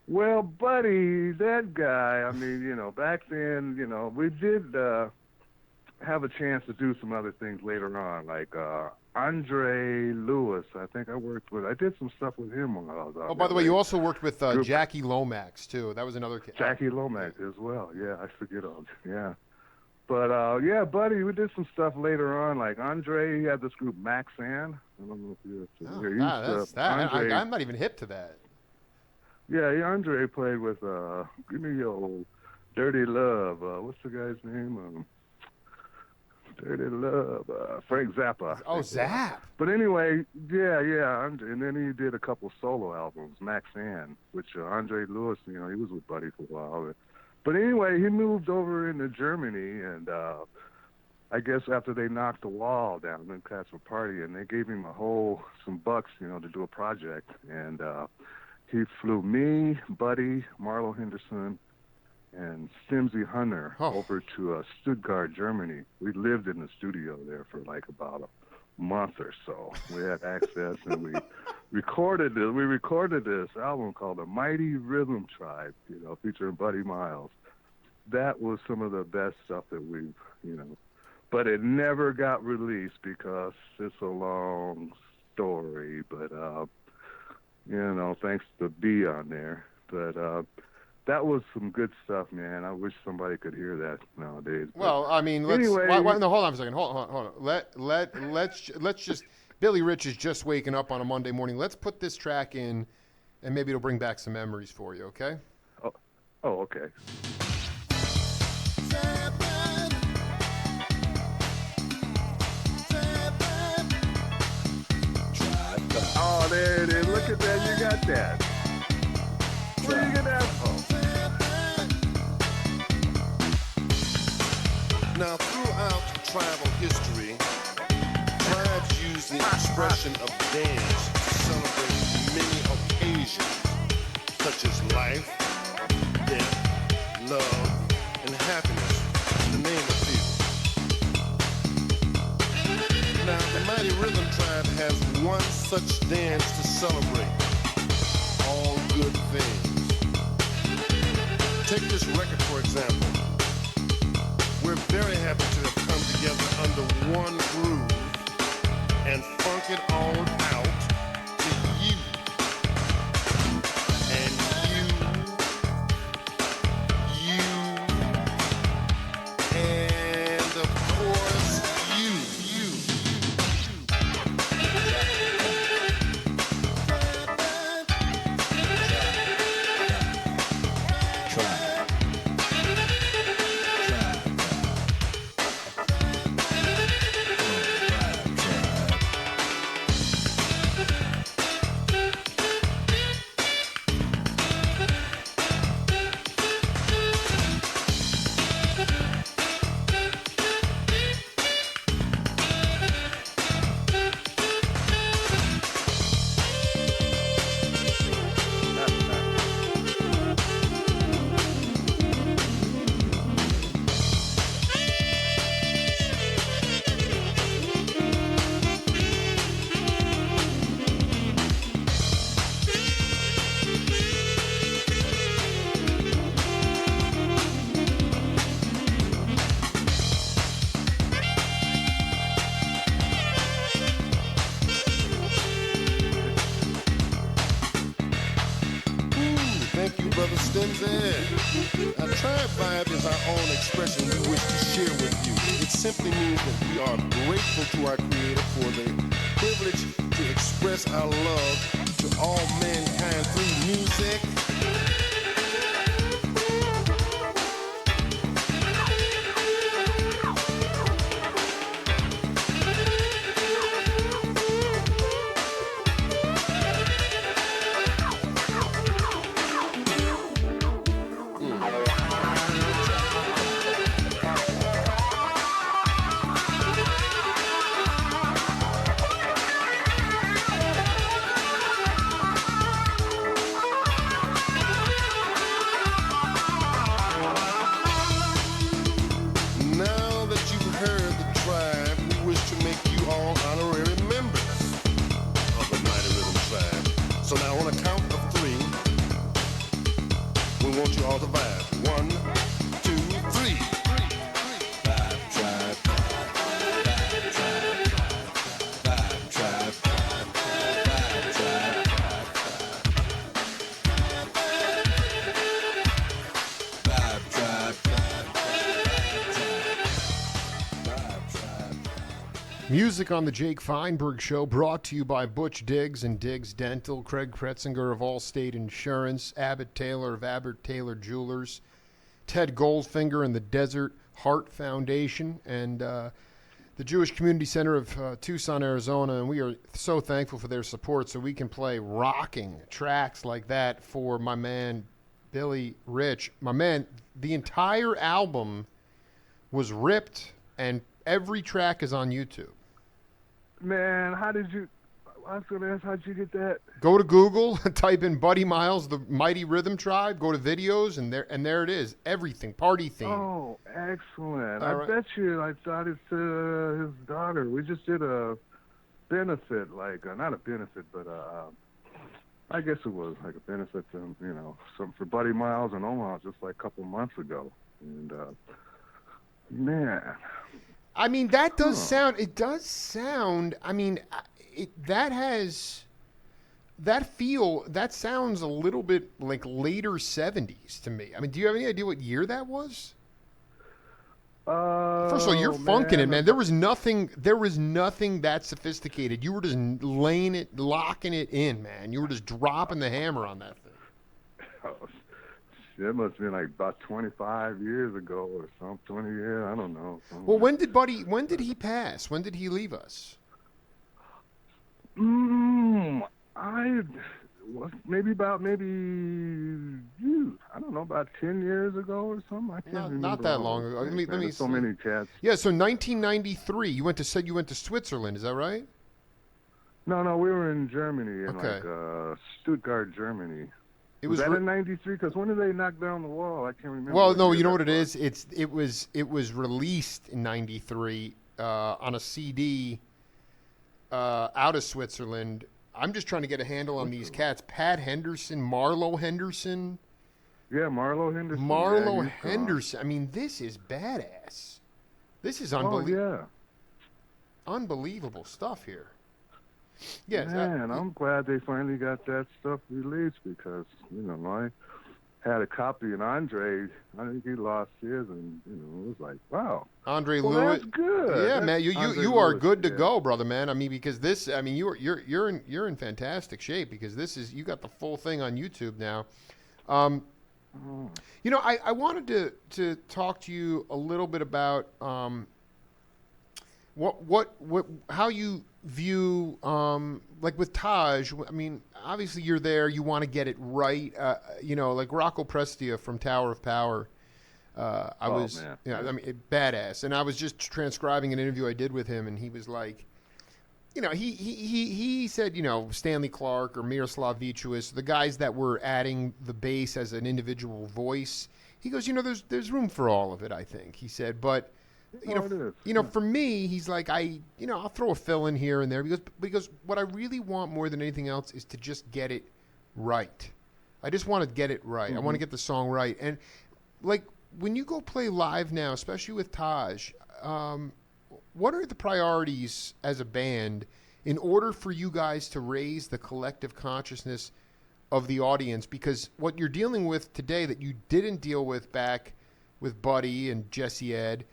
Buddy, that guy, I mean, back then, we did have a chance to do some other things later on, like Andre Lewis, I think I did some stuff with him when I was out. Oh, by the way, you also worked with Jackie Lomax, too. That was another kid. Jackie Lomax as well. Yeah, I forget all. Yeah. But, Buddy, we did some stuff later on. Like Andre, he had this group, Maxan. I don't know if you're familiar. Andre, I'm not even hip to that. Yeah, Andre played with, give me your Dirty Love. What's the guy's name? Dirty Love, Frank Zappa. Oh, Zapp. But anyway, yeah. And then he did a couple solo albums, Maxan, which Andre Lewis, he was with Buddy for a while. But anyway, he moved over into Germany, and I guess after they knocked the wall down, the cats were partying, they gave him some bucks, to do a project. And he flew me, Buddy, Marlo Henderson, and Stimsy Hunter over to Stuttgart, Germany. We lived in the studio there for like about a month or so. We had access, and we recorded this. We recorded this album called The Mighty Rhythm Tribe, featuring Buddy Miles. That was some of the best stuff that we've, but it never got released because it's a long story. But thanks to B on there. But that was some good stuff, man. I wish somebody could hear that nowadays. Well, I mean, anyway, no, hold on a second. Hold on. Let's just. Billy Rich is just waking up on a Monday morning. Let's put this track in, and maybe it'll bring back some memories for you. Okay? Oh, okay. Oh, there it is. Look at that. You got that. Where do you get that from? Now, throughout tribal history, tribes use the expression of dance to celebrate many occasions, such as life, death, love, and happiness, to name a few. Now, the Mighty Rhythm Tribe has one such dance to celebrate all good things. Take this record, for example. We're very happy to have come together under one groove and funk it all out to you. And you, and of course you. Brother Stimsy. Our tribe vibe is our own expression we wish to share with you. It simply means that we are grateful to our Creator for the privilege to express our love to all mankind through music. Now that you've heard the tribe, we wish to make you all honorary members of the Mighty Rhythm Tribe. So now on a count of 3, we want you all to vibe. 1, 2, 3. Vibe tribe. Vibe tribe. Vibe tribe. Vibe tribe. Vibe tribe. Music on the Jake Feinberg Show, brought to you by Butch Diggs and Diggs Dental, Craig Kretzinger of Allstate Insurance, Abbott Taylor of Abbott Taylor Jewelers, Ted Goldfinger and the Desert Heart Foundation, and the Jewish Community Center of Tucson, Arizona. And we are so thankful for their support so we can play rocking tracks like that for my man, Billy Rich. My man, the entire album was ripped, and every track is on YouTube. Man, I was going to ask, how'd you get that? Go to Google, type in Buddy Miles, the Mighty Rhythm Tribe, go to videos, and there it is. Everything, party theme. Oh, excellent. All right. I bet you I thought it's his daughter. We just did a benefit, not a benefit, but I guess it was like a benefit to, something for Buddy Miles in Omaha just like a couple months ago. And, man. I mean, that does sound, it does sound, I mean, that sounds a little bit like later 70s to me. I mean, do you have any idea what year that was? First of all, you're funking it, man. There was nothing that sophisticated. You were just locking it in, man. You were just dropping the hammer on that thing. Oh, it must have been like about 25 years ago or something, 20 years, I don't know. Well, when did he pass? When did he leave us? Maybe about about 10 years ago or something. I can't remember. Not that long ago. Let me There's so many cats. Yeah, so 1993. You went to Switzerland, is that right? No, we were in Germany, Okay. Stuttgart, Germany. Was that in '93? Because when did they knock down the wall? I can't remember. Well, no, you know what it is? It was released in '93 on a CD out of Switzerland. I'm just trying to get a handle on these cats. Pat Henderson, Marlo Henderson. Yeah, Marlo Henderson. Marlo Henderson. I mean, this is badass. This is unbelievable. Unbelievable stuff here. Yes, man, I'm glad they finally got that stuff released because, I had a copy and Andre, I think he lost his and, it was like, wow. Andre Lewis. That's good. Yeah, man, you are Lewis, good to go, brother, man. I mean, because this, I mean, you're in fantastic shape because this is, you got the full thing on YouTube now. I wanted to talk to you a little bit about how you view like with Taj. I mean, obviously you're there, you want to get it right. Like Rocco Prestia from Tower of Power. I mean, badass. And I was just transcribing an interview I did with him, and he was like, he said, Stanley Clarke or Miroslav Vitruvis, the guys that were adding the bass as an individual voice. He goes, there's room for all of it, I think. He said, but for me, he's like, I'll throw a fill in here and there because what I really want more than anything else is to just get it right. I just want to get it right. Mm-hmm. I want to get the song right. And like when you go play live now, especially with Taj, what are the priorities as a band in order for you guys to raise the collective consciousness of the audience, because what you're dealing with today that you didn't deal with back with Buddy and Jesse Ed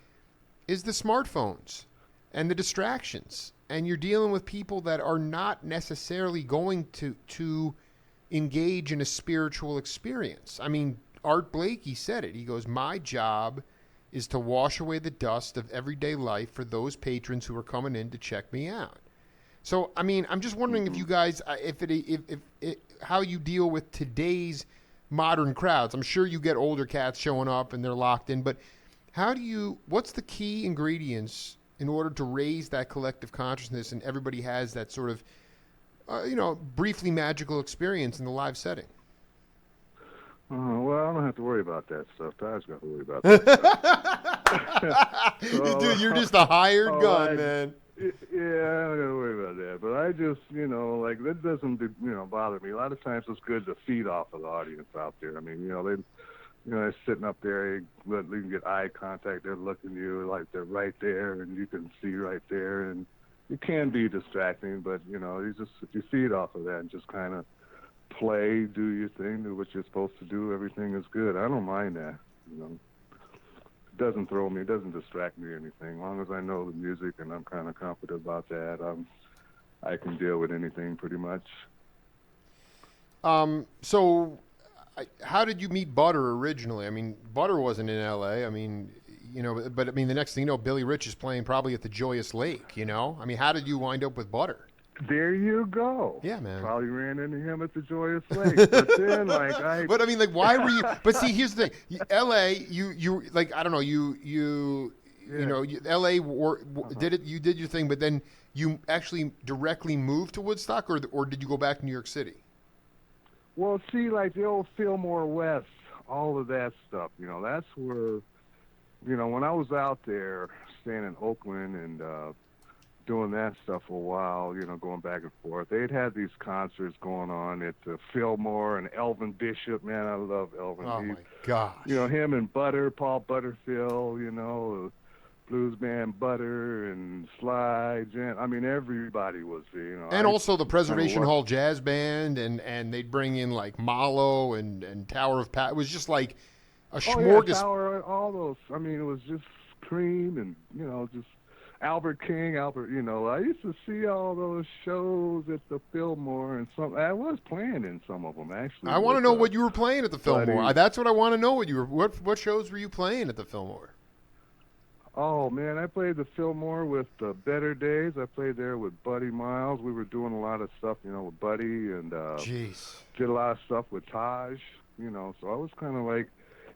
is the smartphones and the distractions. And you're dealing with people that are not necessarily going to engage in a spiritual experience. I mean, Art Blakey said it. He goes, my job is to wash away the dust of everyday life for those patrons who are coming in to check me out. So, I mean, I'm just wondering if you guys, how you deal with today's modern crowds. I'm sure you get older cats showing up and they're locked in, but what's the key ingredients in order to raise that collective consciousness and everybody has that sort of, briefly magical experience in the live setting? Well, I don't have to worry about that stuff. Ty's got to worry about that stuff. Dude, you're just a hired gun, man. Yeah, I don't got to worry about that. But I just, that doesn't, bother me. A lot of times it's good to feed off of the audience out there. I mean, they're sitting up there, you can get eye contact, they're looking at you like they're right there, and you can see right there, and it can be distracting, but, if you feed off of that and just kind of play, do your thing, do what you're supposed to do, everything is good. I don't mind that, It doesn't throw me, it doesn't distract me or anything. As long as I know the music and I'm kind of confident about that, I can deal with anything pretty much. So how did you meet Butter originally? I mean, Butter wasn't in L.A. I mean, but I mean, the next thing you know, Billy Rich is playing probably at the Joyous Lake, I mean, how did you wind up with Butter? There you go. Yeah, man. Probably ran into him at the Joyous Lake. But then, But I mean, why were you? But see, here's the thing. L.A. You I don't know. You L.A. did it. You did your thing, but then you actually directly moved to Woodstock, or did you go back to New York City? Well, see, like the old Fillmore West, all of that stuff. That's where, when I was out there staying in Oakland and doing that stuff for a while, going back and forth. They'd had these concerts going on at the Fillmore, and Elvin Bishop, man, I love Elvin. Oh, my gosh. Him and Paul Butterfield, blues band Butter and Sly, I mean, everybody was there, And also the Preservation Hall Jazz Band, and they'd bring in, like, Malo and Tower of Pat. It was just like a smorgasbord. Yeah, Tower, all those. I mean, it was just Cream and, just Albert King, I used to see all those shows at the Fillmore, and I was playing in some of them, actually. I want to know what you were playing at the Fillmore. That's what I want to know. What shows were you playing at the Fillmore? Oh, man, I played the Fillmore with the Better Days. I played there with Buddy Miles. We were doing a lot of stuff, with Buddy, and did a lot of stuff with Taj, so I was kind of like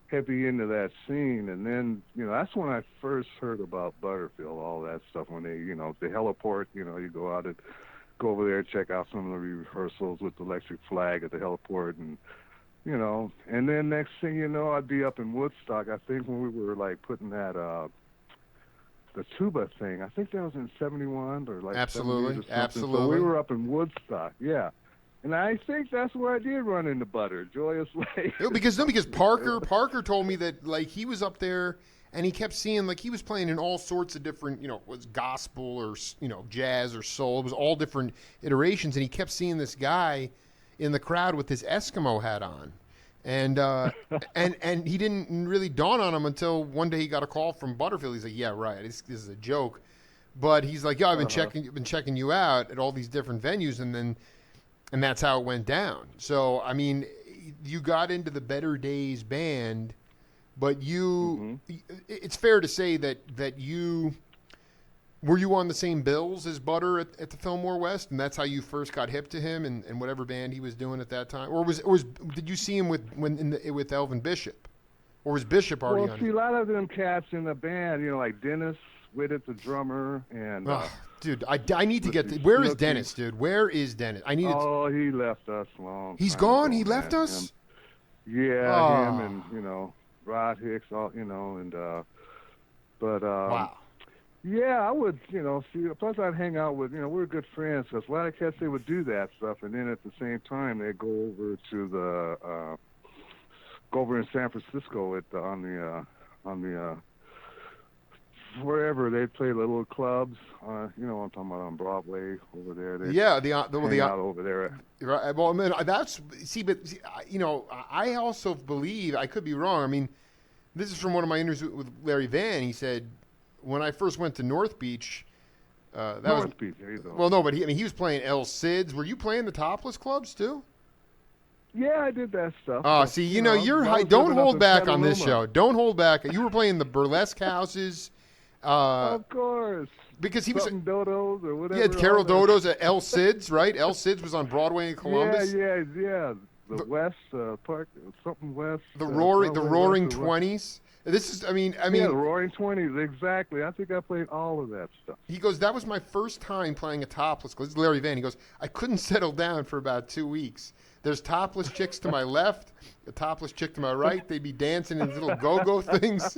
heavy into that scene. And then, that's when I first heard about Butterfield, all that stuff, when they, the heliport, you go out and go over there and check out some of the rehearsals with the Electric Flag at the heliport, and, and then next thing you know, I'd be up in Woodstock. I think when we were, like, putting that, the tuba thing, I think that was in 71 or like Absolutely. So we were up in Woodstock, yeah. And I think that's where I did run into Butter, Joyous Lake. Because Parker told me that, like, he was up there and he kept seeing, like, he was playing in all sorts of different, was gospel or, jazz or soul. It was all different iterations, and he kept seeing this guy in the crowd with his Eskimo hat on. And and he didn't really dawn on him until one day he got a call from Butterfield. He's like, "Yeah, right. This is a joke," but he's like, "Yeah, I've been checking you out at all these different venues," and that's how it went down. So, I mean, you got into the Better Days band, but it's fair to say that you. Were you on the same bills as Butter at the Fillmore West, and that's how you first got hip to him and whatever band he was doing at that time, or did you see him with Elvin Bishop, or was Bishop already on? Well, see, a lot of them cats in the band, like Dennis Whitted, the drummer, and dude, I need to get. Where is Dennis, dude? Where is Dennis? I need. Oh, he left us long. He's gone. Ago, he left us. Yeah, him and Rod Hicks, all and wow. Yeah, I would, see, plus I'd hang out with, we're good friends, because a lot of cats, they would do that stuff, and then at the same time, they'd go over to go over in San Francisco on the wherever they play the little clubs. You know what I'm talking about, on Broadway over there. They Yeah, hang out over there. right. Well, I mean, you know, I also believe, I could be wrong. I mean, this is from one of my interviews with Larry Van. He said, when I first went to North Beach, North Beach, there you go. well, no, but he was playing El Cid's. Were you playing the topless clubs too? Yeah, I did that stuff. Oh, see, you know, you're high. Don't hold back on this show. Don't hold back. You were playing the burlesque houses. Of course. Because he was Dodos or whatever. Yeah, Carol Dodos at El Cid's, right? El Cid's was on Broadway in Columbus. Yeah. The West Park, something West. The Roaring 20s. This is, I mean, yeah, the Roaring 20s, exactly. I think I played all of that stuff. He goes, that was my first time playing a topless. This is Larry Van. He goes, I couldn't settle down for about 2 weeks. There's topless chicks to my left, a topless chick to my right. They'd be dancing in little go-go things.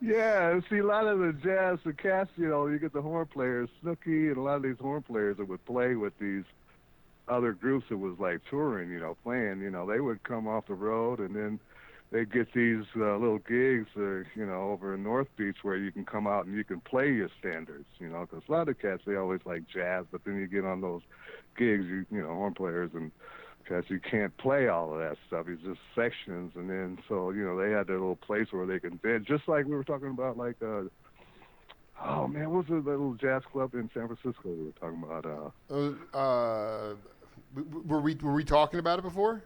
Yeah, see, a lot of the jazz, the cast, you know, you get the horn players, Snooky, and a lot of these horn players that would play with these other groups that was like touring, you know, playing, you know, they would come off the road and then they'd get these little gigs, you know, over in North Beach where you can come out and you can play your standards, you know, because a lot of cats, they always like jazz, but then you get on those gigs, you know, horn players and cats, you can't play all of that stuff. It's just sections, and then, so, you know, they had their little place where they can dance, just like we were talking about, like, oh, man, what was the little jazz club in San Francisco we were talking about? Were we talking about it before?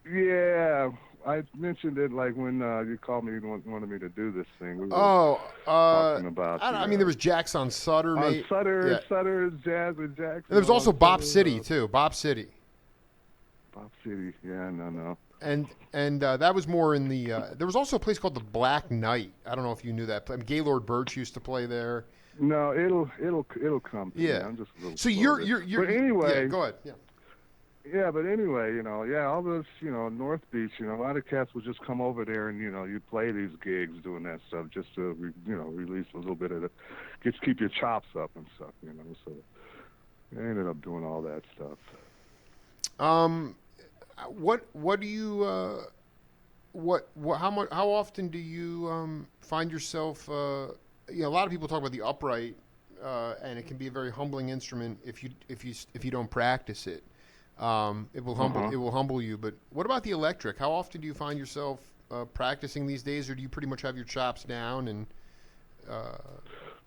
Yeah, I mentioned it like when you called me and wanted me to do this thing. We were talking about. I mean, there was Jack's on Sutter. On Sutter, Jazz and Jackson. And there was also Bop City too. Bop City. Bop City, yeah, no. And that was more in the. There was also a place called the Black Knight. I don't know if you knew that. I mean, Gaylord Birch used to play there. No, it'll come. Yeah. Me. I'm just a little. So you're. But anyway, yeah, go ahead. Yeah. Yeah, but anyway, you know, all those, you know, North Beach, you know, a lot of cats would just come over there and, you know, you'd play these gigs doing that stuff just to, you know, release a little bit of just keep your chops up and stuff, you know. So I ended up doing all that stuff. What do you how often do you find yourself you know, a lot of people talk about the upright and it can be a very humbling instrument if you don't practice it. It will humble you. But what about the electric? How often do you find yourself practicing these days, or do you pretty much have your chops down? And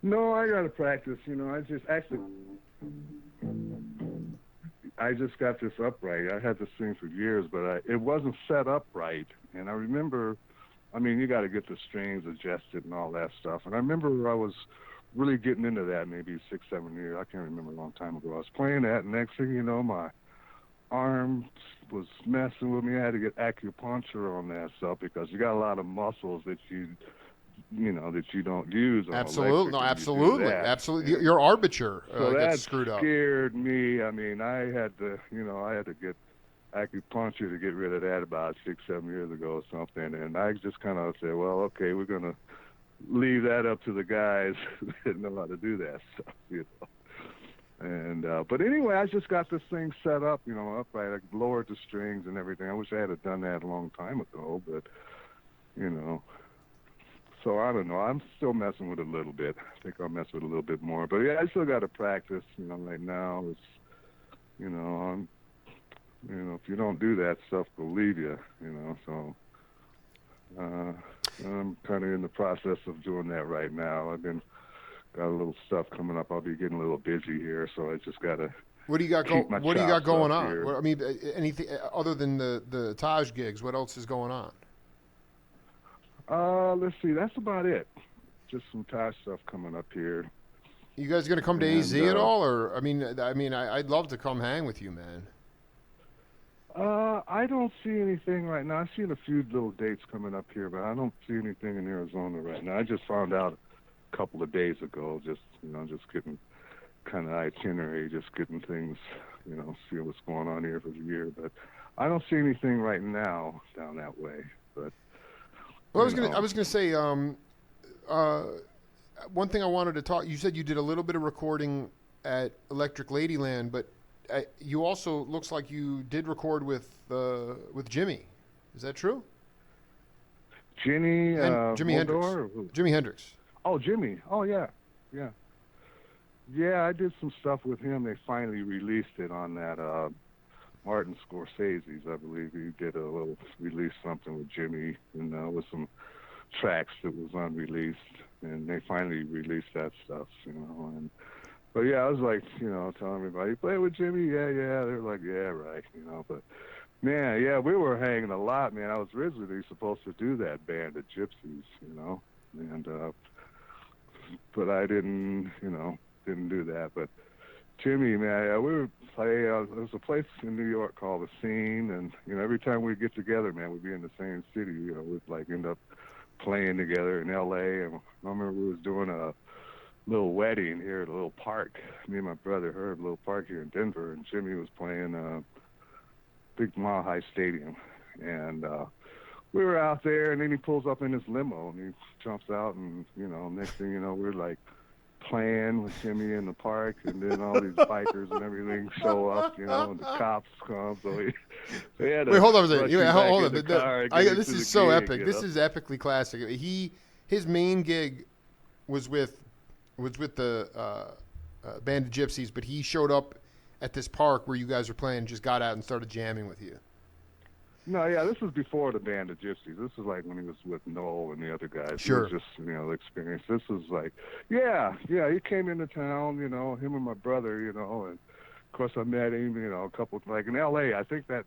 no, I got to practice. You know, I just got this upright. I had this thing for years, but it wasn't set up right. And I remember, I mean, you got to get the strings adjusted and all that stuff. And I remember I was really getting into that maybe 6-7 years. I can't remember, a long time ago. I was playing that, and next thing you know, my arm was messing with me. I had to get acupuncture on that stuff because you got a lot of muscles that you don't use. Absolutely, no, absolutely. Your armature gets screwed up. So that scared me. I mean, I had to get acupuncture to get rid of that about 6-7 years ago or something. And I just kind of said, well, okay, we're gonna leave that up to the guys that know how to do that stuff, you know. And but anyway, I just got this thing set up, you know, upright. I lowered the strings and everything. I wish I had done that a long time ago, but you know. So I don't know. I'm still messing with it a little bit. I think I'll mess with it a little bit more. But yeah, I still got to practice. You know, right now it's, you know, if you don't do that stuff, they'll leave you. You know, so I'm kind of in the process of doing that right now. Got a little stuff coming up. I'll be getting a little busy here, so I just got to. What do you got going on? Here. I mean, anything other than the Taj gigs? What else is going on? Let's see. That's about it. Just some Taj stuff coming up here. You guys going to come to AZ at all, or I mean, I'd love to come hang with you, man. I don't see anything right now. I've seen a few little dates coming up here, but I don't see anything in Arizona right now. I just found out a couple of days ago, just getting kind of itinerary, just getting things, you know, see what's going on here for the year. But I don't see anything right now down that way. But well, I was gonna say one thing I wanted to talk. You said you did a little bit of recording at Electric Ladyland, but you also looks like you did record with Jimi. Is that true? Jimi Jimi Hendrix. Moldor? Or who? Jimi Hendrix. Oh, Jimmy. Oh, yeah. Yeah. Yeah, I did some stuff with him. They finally released it on that Martin Scorsese's, I believe. He did a little release something with Jimmy, and with some tracks that was unreleased, and they finally released that stuff, but yeah, I was like, telling everybody, you play with Jimmy? Yeah, yeah. They're like, yeah, right, but man, yeah, we were hanging a lot, man. I was originally supposed to do that band of Gypsies, and but I didn't do that. But Jimmy, man, yeah, we were there's a place in New York called The Scene, and every time we get together, man, we'd be in the same city. We'd like end up playing together in L.A. And I remember we was doing a little wedding here at a little park. Me and my brother Herb, a little park here in Denver, and Jimmy was playing big Mile High Stadium, and we were out there, and then he pulls up in his limo, and he jumps out, and next thing you know, we're like playing with Jimmy in the park, and then all these bikers and everything show up, and the cops come. So they had to Wait, hold on a second. rush him back Hold in on. the car and get him This to is the so gig, epic. This is epically classic. His main gig was with the band of Gypsies, but he showed up at this park where you guys were playing, just got out and started jamming with you. No, yeah, this was before the band of Gypsies. This was like when he was with Noel and the other guys. Sure. It was just, the experience. This was like, yeah, he came into town, him and my brother, and of course I met him, a couple, like in L.A., I think that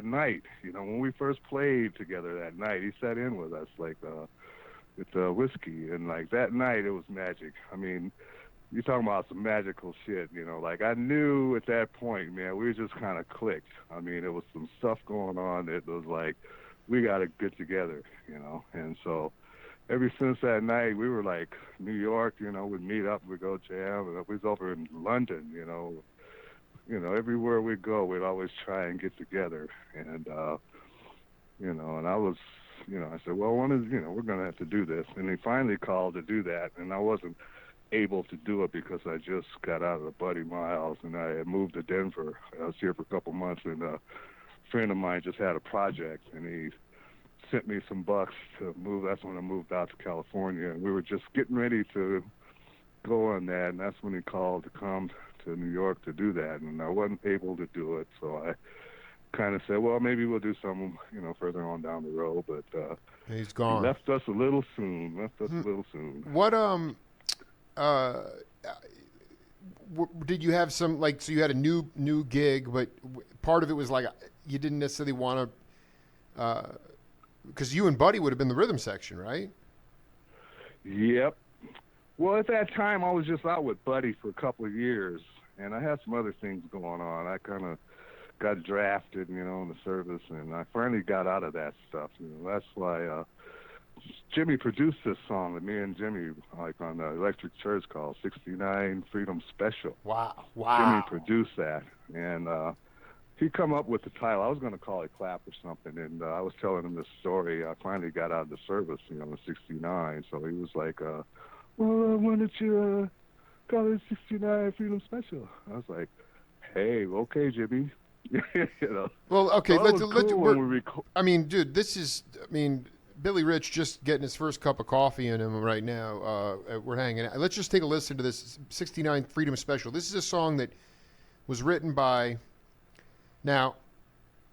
night, when we first played together that night, he sat in with us, like, with whiskey, and like that night it was magic. I mean, you're talking about some magical shit, like I knew at that point, man, we just kind of clicked. I mean, it was some stuff going on that was like, we got to get together, and so ever since that night, we were like New York, we'd meet up, we'd go jam, and we was over in London, everywhere we go, we'd always try and get together, and and I was, I said, well, we're going to have to do this, and he finally called to do that, and I wasn't able to do it because I just got out of the Buddy Miles, and I had moved to Denver. I was here for a couple months, and a friend of mine just had a project, and he sent me some bucks to move. That's when I moved out to California, and we were just getting ready to go on that, and that's when he called to come to New York to do that, and I wasn't able to do it, so I kind of said, well, maybe we'll do some, further on down the road, but he's gone. He left us a little soon. What did you have some, like, so you had a new gig, but part of it was like you didn't necessarily want to, because you and Buddy would have been the rhythm section, right? Yep. Well, at that time, I was just out with Buddy for a couple of years, and I had some other things going on. I kind of got drafted, in the service, and I finally got out of that stuff. That's why Jimmy produced this song that me and Jimmy, like on the Electric Church, called 69 Freedom Special. Wow. Jimmy produced that, and he come up with the title. I was going to call it Clap or something, and I was telling him this story. I finally got out of the service, in 69, so he was like, well, why don't you call it 69 Freedom Special? I was like, hey, okay, Jimmy. Well, okay, so I mean, dude, Billy Rich just getting his first cup of coffee in him right now. We're hanging out. Let's just take a listen to this 69 Freedom Special. This is a song that was written by, now,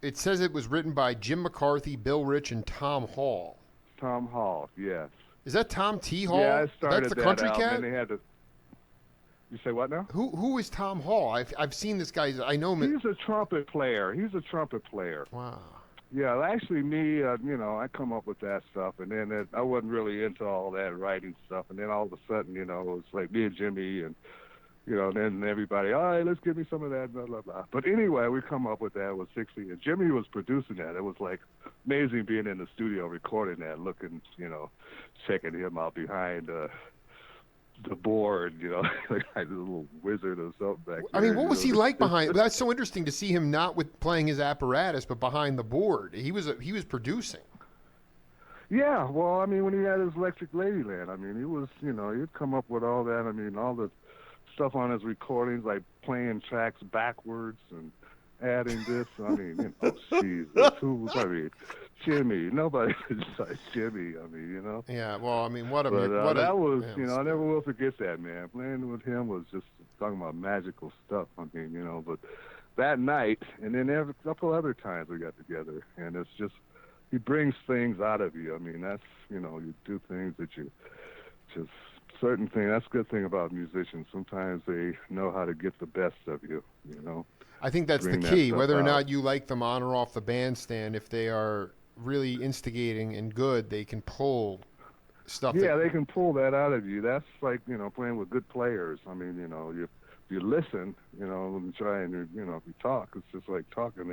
it says it was written by Jim McCarthy, Bill Rich, and Tom Hall. Tom Hall, yes. Is that Tom T. Hall? Yeah, I started That's the country out, cat? And they had to. You say what now? Who is Tom Hall? I've seen this guy. I know him. He's a trumpet player. Wow. Yeah, actually, me, I come up with that stuff, and then I wasn't really into all that writing stuff, and then all of a sudden, it was like me and Jimmy, and then everybody, all right, let's give me some of that, blah blah blah. But anyway, we come up with that with 60, and Jimmy was producing that. It was like amazing being in the studio recording that, looking, checking him out behind the board, like a little wizard or something back there. I mean, what was he like behind? That's so interesting to see him not with playing his apparatus, but behind the board. He was producing. Yeah, well, I mean, when he had his Electric Ladyland, I mean, he was, he'd come up with all that. I mean, all the stuff on his recordings, like playing tracks backwards and adding this. I mean, Jesus, Jimi. Nobody besides Jimi. I mean, Yeah, well, I mean, what a But what that a was, yeah, I never will forget that, man. Playing with him was just talking about magical stuff. I mean, but that night, and then a couple other times we got together, and it's just, he brings things out of you. I mean, that's, you do things that you just, certain things, that's a good thing about musicians. Sometimes they know how to get the best of you. I think that's the Bring that key. stuff Whether or out. not you like them on or off the bandstand, if they are really instigating and good, they can pull stuff. Yeah, they can pull that out of you. That's like, playing with good players. I mean, if you listen, and try and, if you talk, it's just like talking.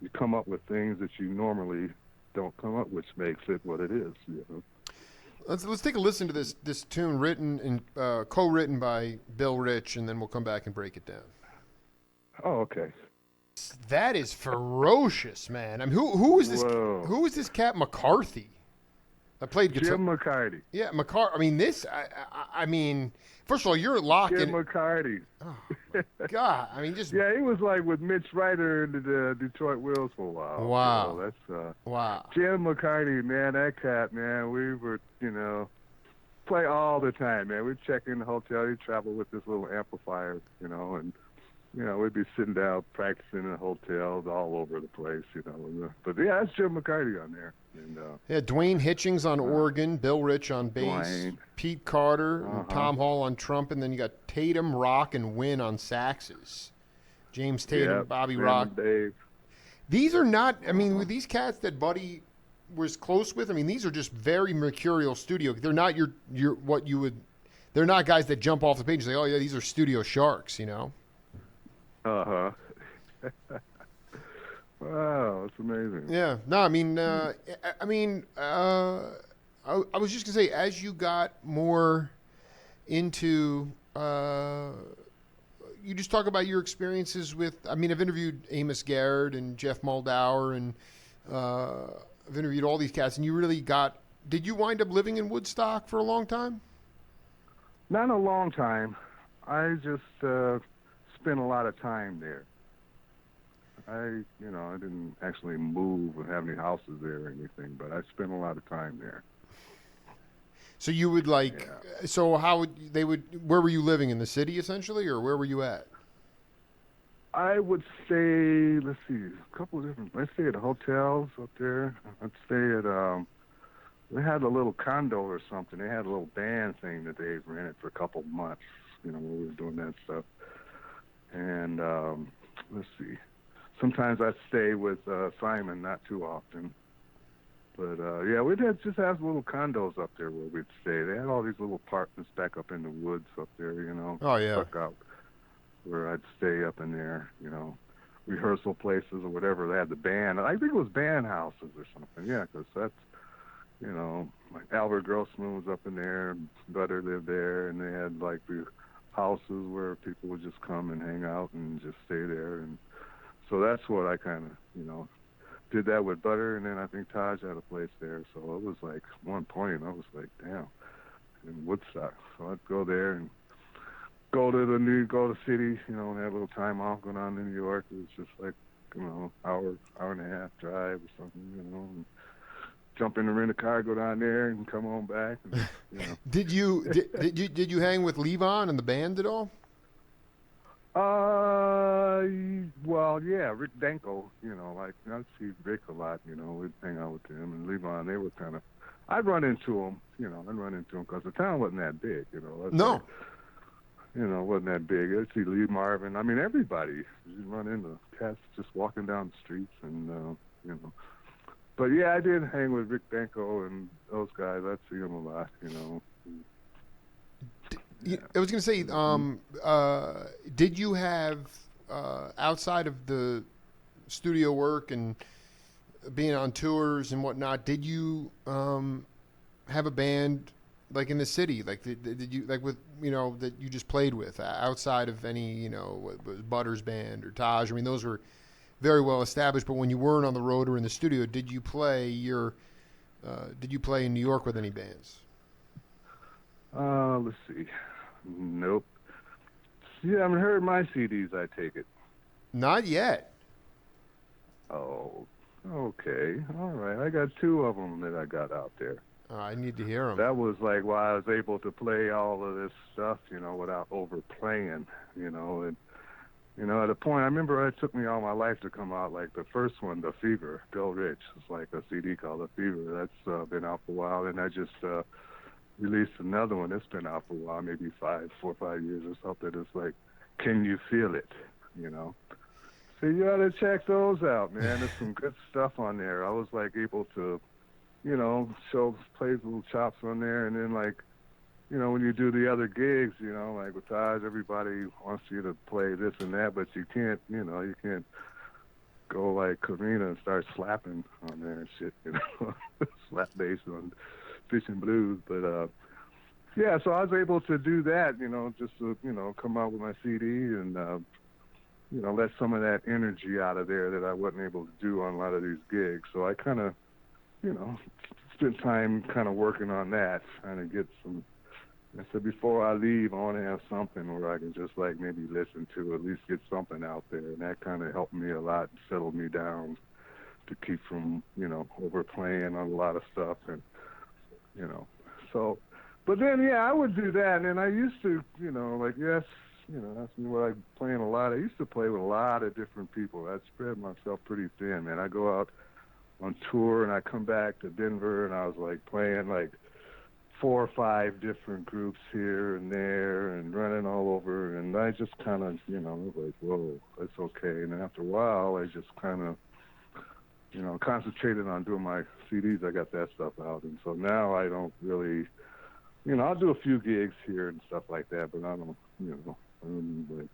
You come up with things that you normally don't come up, which makes it what it is. Let's take a listen to this tune written and co-written by Bill Rich, and then we'll come back and break it down. Oh, okay. That is ferocious, man. I mean, who is this? Whoa. Who is this cat McCarthy? I played guitar. Jim McCarty. Yeah, I mean, I mean, first of all, you're locked Jim in. McCarty. Oh, my God. I mean, just Yeah, he was like with Mitch Ryder and the Detroit Wheels for a while. Wow. That's wow. Jim McCarty, man. That cat, man. We were, play all the time, man. We'd check in the hotel. He'd travel with this little amplifier, and we'd be sitting down practicing in hotels all over the place, But yeah, that's Jim McCarty on there. And Yeah, Dwayne Hitchings on organ, Bill Rich on bass, Dwayne. Pete Carter, and Tom Hall on trumpet, and then you got Tatum, Rock, and Wynn on saxes. James Tatum, Bobby Sam Rock. and Dave. These are not, I mean, with these cats that Buddy was close with, I mean, these are just very mercurial studio. They're not they're not guys that jump off the page and say, oh yeah, these are studio sharks, Uh-huh. Wow, that's amazing. Yeah. No, I mean, I was just gonna say, as you got more into, you just talk about your experiences with. I mean, I've interviewed Amos Garrett and Jeff Moldauer, and I've interviewed all these cats, and you really got. Did you wind up living in Woodstock for a long time? Not a long time. I just spent a lot of time there. I didn't actually move or have any houses there or anything, but I spent a lot of time there. So you would like. Yeah. So how would they would? Where were you living, in the city essentially, or where were you at? I would stay, let's see, a couple of different, I'd stay at hotels up there. I'd stay at, they had a little condo or something. They had a little band thing that they rented for a couple of months, when we were doing that stuff. And let's see, sometimes I'd stay with Simon, not too often. But yeah, we'd just have little condos up there where we'd stay. They had all these little apartments back up in the woods up there, Oh yeah. stuck out, where I'd stay up in there, rehearsal places or whatever. They had the band. I think it was band houses or something. Yeah, because that's, like Albert Grossman was up in there, and Butter lived there, and they had like the houses where people would just come and hang out and just stay there. And so that's what I kind of, did that with Butter, and then I think Taj had a place there. So it was like, one point, I was like, damn, in Woodstock. So I'd go there and go to the city, and have a little time off, go down to New York. It was just like, hour and a half drive or something, and jump in the rent a car, go down there, and come on back. And, Did you hang with Levon and the band at all? Well, yeah, Rick Danko, like, I'd see Rick a lot, we'd hang out with him, and Levon, they were kind of, I'd run into him, because the town wasn't that big, No. Like, wasn't that big. I'd see Lee Marvin. I mean, everybody. You run into cats just walking down the streets, and, But yeah, I did hang with Rick Danko and those guys. I'd see them a lot, Yeah. I was going to say, did you have, outside of the studio work and being on tours and whatnot, did you have a band like in the city? Like, did you, like with, that you just played with outside of any, was Butter's band or Taj? I mean, those were very well established, but when you weren't on the road or in the studio, did you play in New York with any bands? Let's see. Nope. You haven't heard my CDs, I take it. Not yet. Oh, okay. All right. I got 2 of them that I got out there. I need to hear them. That was like why I was able to play all of this stuff, without overplaying, and at a point, I remember it took me all my life to come out. Like the first one, The Fever, Bill Rich. It's like a CD called The Fever. That's been out for a while. And I just released another one. It's been out for a while, maybe 4 or 5 years or something. It's like, Can You Feel It? So you ought to check those out, man. There's some good stuff on there. I was like able to, play little chops on there. And then like, when you do the other gigs, like with Taj, everybody wants you to play this and that, but you can't, you can't go like Karina and start slapping on there and shit, slap bass on Fish and Blues. But, yeah, so I was able to do that, just to, come out with my CD and, let some of that energy out of there that I wasn't able to do on a lot of these gigs. So I kind of, spent time kind of working on that, trying to get some. I said, before I leave, I want to have something where I can just like maybe listen to, at least get something out there. And that kind of helped me a lot, settled me down to keep from, overplaying on a lot of stuff. And, so, but then, yeah, I would do that. And I used to, that's what I'm playing a lot. I used to play with a lot of different people. I'd spread myself pretty thin, man. I go out on tour and I come back to Denver and I was like playing like 4 or 5 different groups here and there and running all over, and I just kind of, was like, whoa, that's okay. And then after a while, I just kind of, concentrated on doing my CDs. I got that stuff out, and so now I don't really, I'll do a few gigs here and stuff like that, but I don't, like,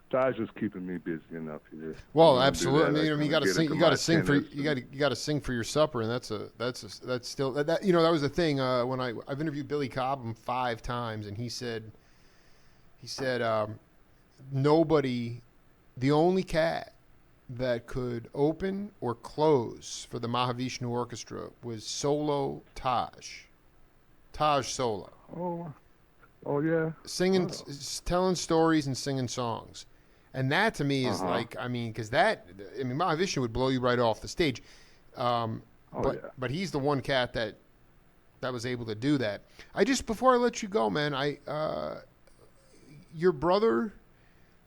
Taj is keeping me busy enough here. Well, absolutely. You got to sing. You got to sing for. You got to sing for your supper, and that's still that. That was the thing. When I've interviewed Billy Cobham 5 times, and he said, nobody, the only cat that could open or close for the Mahavishnu Orchestra was solo Taj solo. Oh yeah. Singing, telling stories and singing songs. And that to me is like, because Mahavishnu would blow you right off the stage. But he's the one cat that was able to do that. Before I let you go, man, your brother,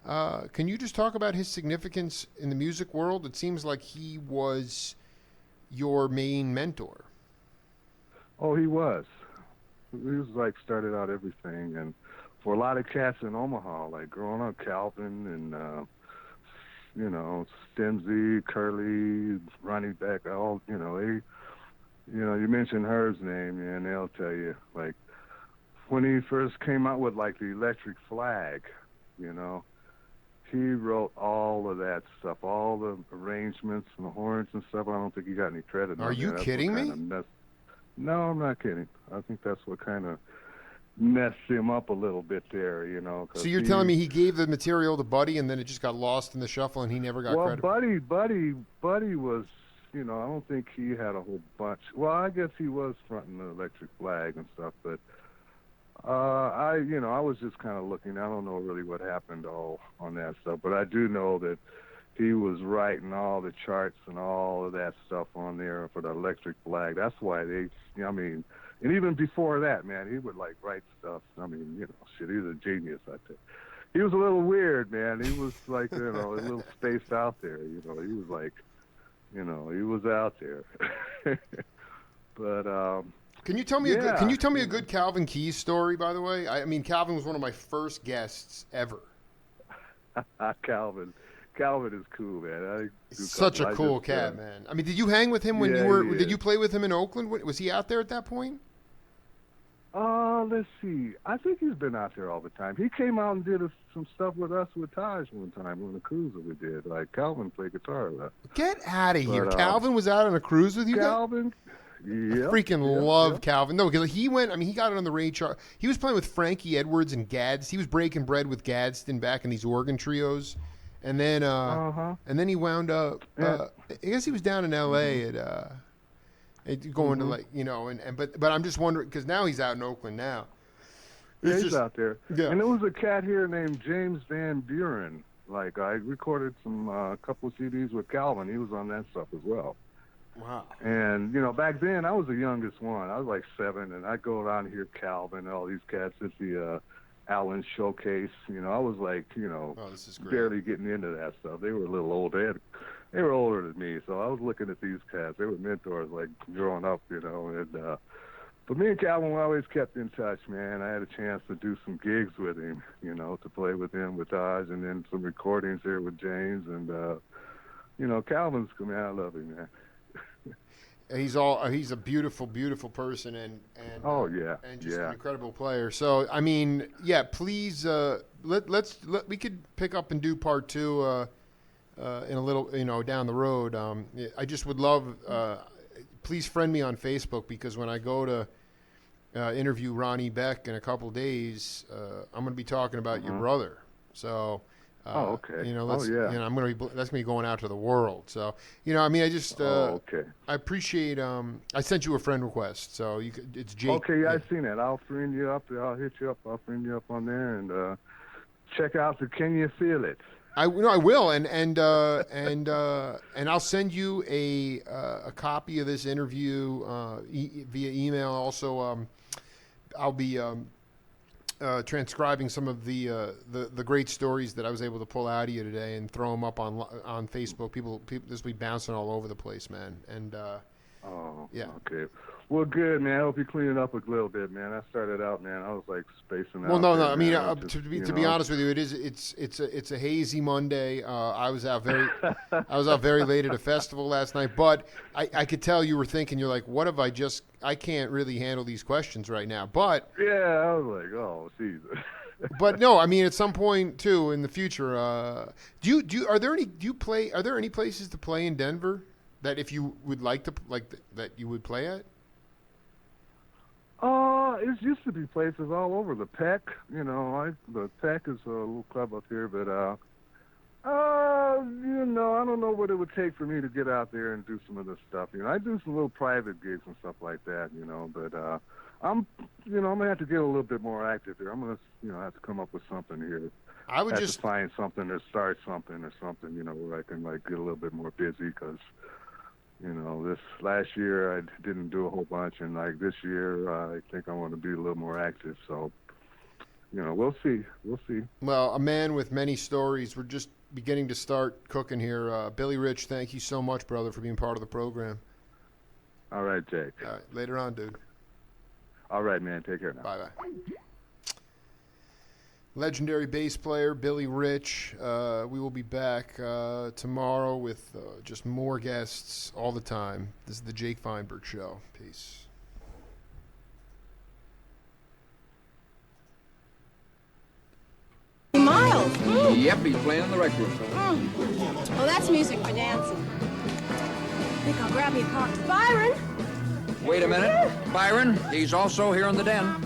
can you just talk about his significance in the music world? It seems like he was your main mentor. Oh, he was. He was like started out everything, and for a lot of cats in Omaha, like growing up, Calvin and Stemsy, Curly, Ronnie Beck, all they, you mentioned Herb's name, and they'll tell you like when he first came out with like the Electric Flag, he wrote all of that stuff, all the arrangements and the horns and stuff. I don't think he got any credit. Are you kidding me? No, I'm not kidding. I think that's what kind of messed him up a little bit there, So you're telling me he gave the material to Buddy, and then it just got lost in the shuffle, and he never got credit? Well, Buddy was, I don't think he had a whole bunch. Well, I guess he was fronting the Electric Flag and stuff, but I was just kind of looking. I don't know really what happened all on that stuff, but I do know that he was writing all the charts and all of that stuff on there for the Electric Flag. That's why and even before that, man, he would like write stuff. Shit, he was a genius, I think. He was a little weird, man. He was like, a little spaced out there. He was like, he was out there. But can you tell me a good Calvin Keys story? By the way, Calvin was one of my first guests ever. Calvin is cool, man. Such a cool cat, man. Did you hang with him when you were? Did you play with him in Oakland? Was he out there at that point? Let's see. I think he's been out there all the time. He came out and did some stuff with us with Taj one time on the cruise that we did. Like Calvin played guitar with us. Get out of here! Calvin was out on a cruise with you. Calvin. Yeah, I freaking love Calvin. No, because he went. He got it on the radar. He was playing with Frankie Edwards and Gads. He was breaking bread with Gadsden back in these organ trios. And then, he wound up. I guess he was down in L.A. at going to but I'm just wondering because now he's out in Oakland now. He's out there. Yeah. And there was a cat here named James Van Buren Like I recorded some couple of CDs with Calvin. He was on that stuff as well. Wow. And back then I was the youngest one. I was like 7, and I'd go around and hear Calvin and all these cats at the Allen Showcase. I was like, Oh, this is great. barely getting into that stuff. They were a little older. They were older than me, so I was looking at these cats. They were mentors, like growing up, and. But me and Calvin always kept in touch, man. I had a chance to do some gigs with him, to play with him with Dodge, and then some recordings here with James. And, Calvin's, man, I love him, man. He's a beautiful, beautiful person, and oh yeah, and just an incredible player. So I mean, yeah, please we could pick up and do part 2 in a little, down the road. I just would love. Please friend me on Facebook, because when I go to interview Ronnie Beck in a couple days, I'm going to be talking about your brother. So, okay. Let's, I'm going to be, that's going to be going out to the world. So, I just, okay. I appreciate, I sent you a friend request. So it's Jake. Okay. Yeah, I've seen that. I'll friend you up. I'll hit you up. I'll friend you up on there, and check out the Can You Feel It? I will, and I'll send you a copy of this interview via email. Also, I'll be transcribing some of the great stories that I was able to pull out of you today and throw them up on Facebook. People, this will be bouncing all over the place, man. And yeah. Okay. Well, good, man. I hope you clean it up a little bit, man. I started out, man. I was like spacing out. Well, no. There, I mean, just, to be honest with you, it's a hazy Monday. I was out very late at a festival last night, but I could tell you were thinking, you're like, what have I can't really handle these questions right now. But yeah, I was like, oh, Jesus. But no, I mean, at some point too in the future, are there any places to play in Denver that if you would like to that you would play at? It used to be places all over the Peck. The Peck is a little club up here, but I don't know what it would take for me to get out there and do some of this stuff. I do some little private gigs and stuff like that. But I'm gonna have to get a little bit more active here. I'm gonna, have to come up with something here. I would just find something to start something or something, where I can get a little bit more busy because. This last year I didn't do a whole bunch, and this year I think I want to be a little more active. So, we'll see. Well, a man with many stories. We're just beginning to start cooking here. Billy Rich, thank you so much, brother, for being part of the program. All right, Jake. All right, later on, dude. All right, man. Take care now. Bye-bye. Legendary bass player Billy Rich. We will be back tomorrow with just more guests all the time. This is the Jake Feinberg Show. Peace. Miles. Yep, he's playing in the rec room. Oh, that's music for dancing. I think I'll grab me a cocktail. Byron! Wait a minute. Byron, he's also here in the den.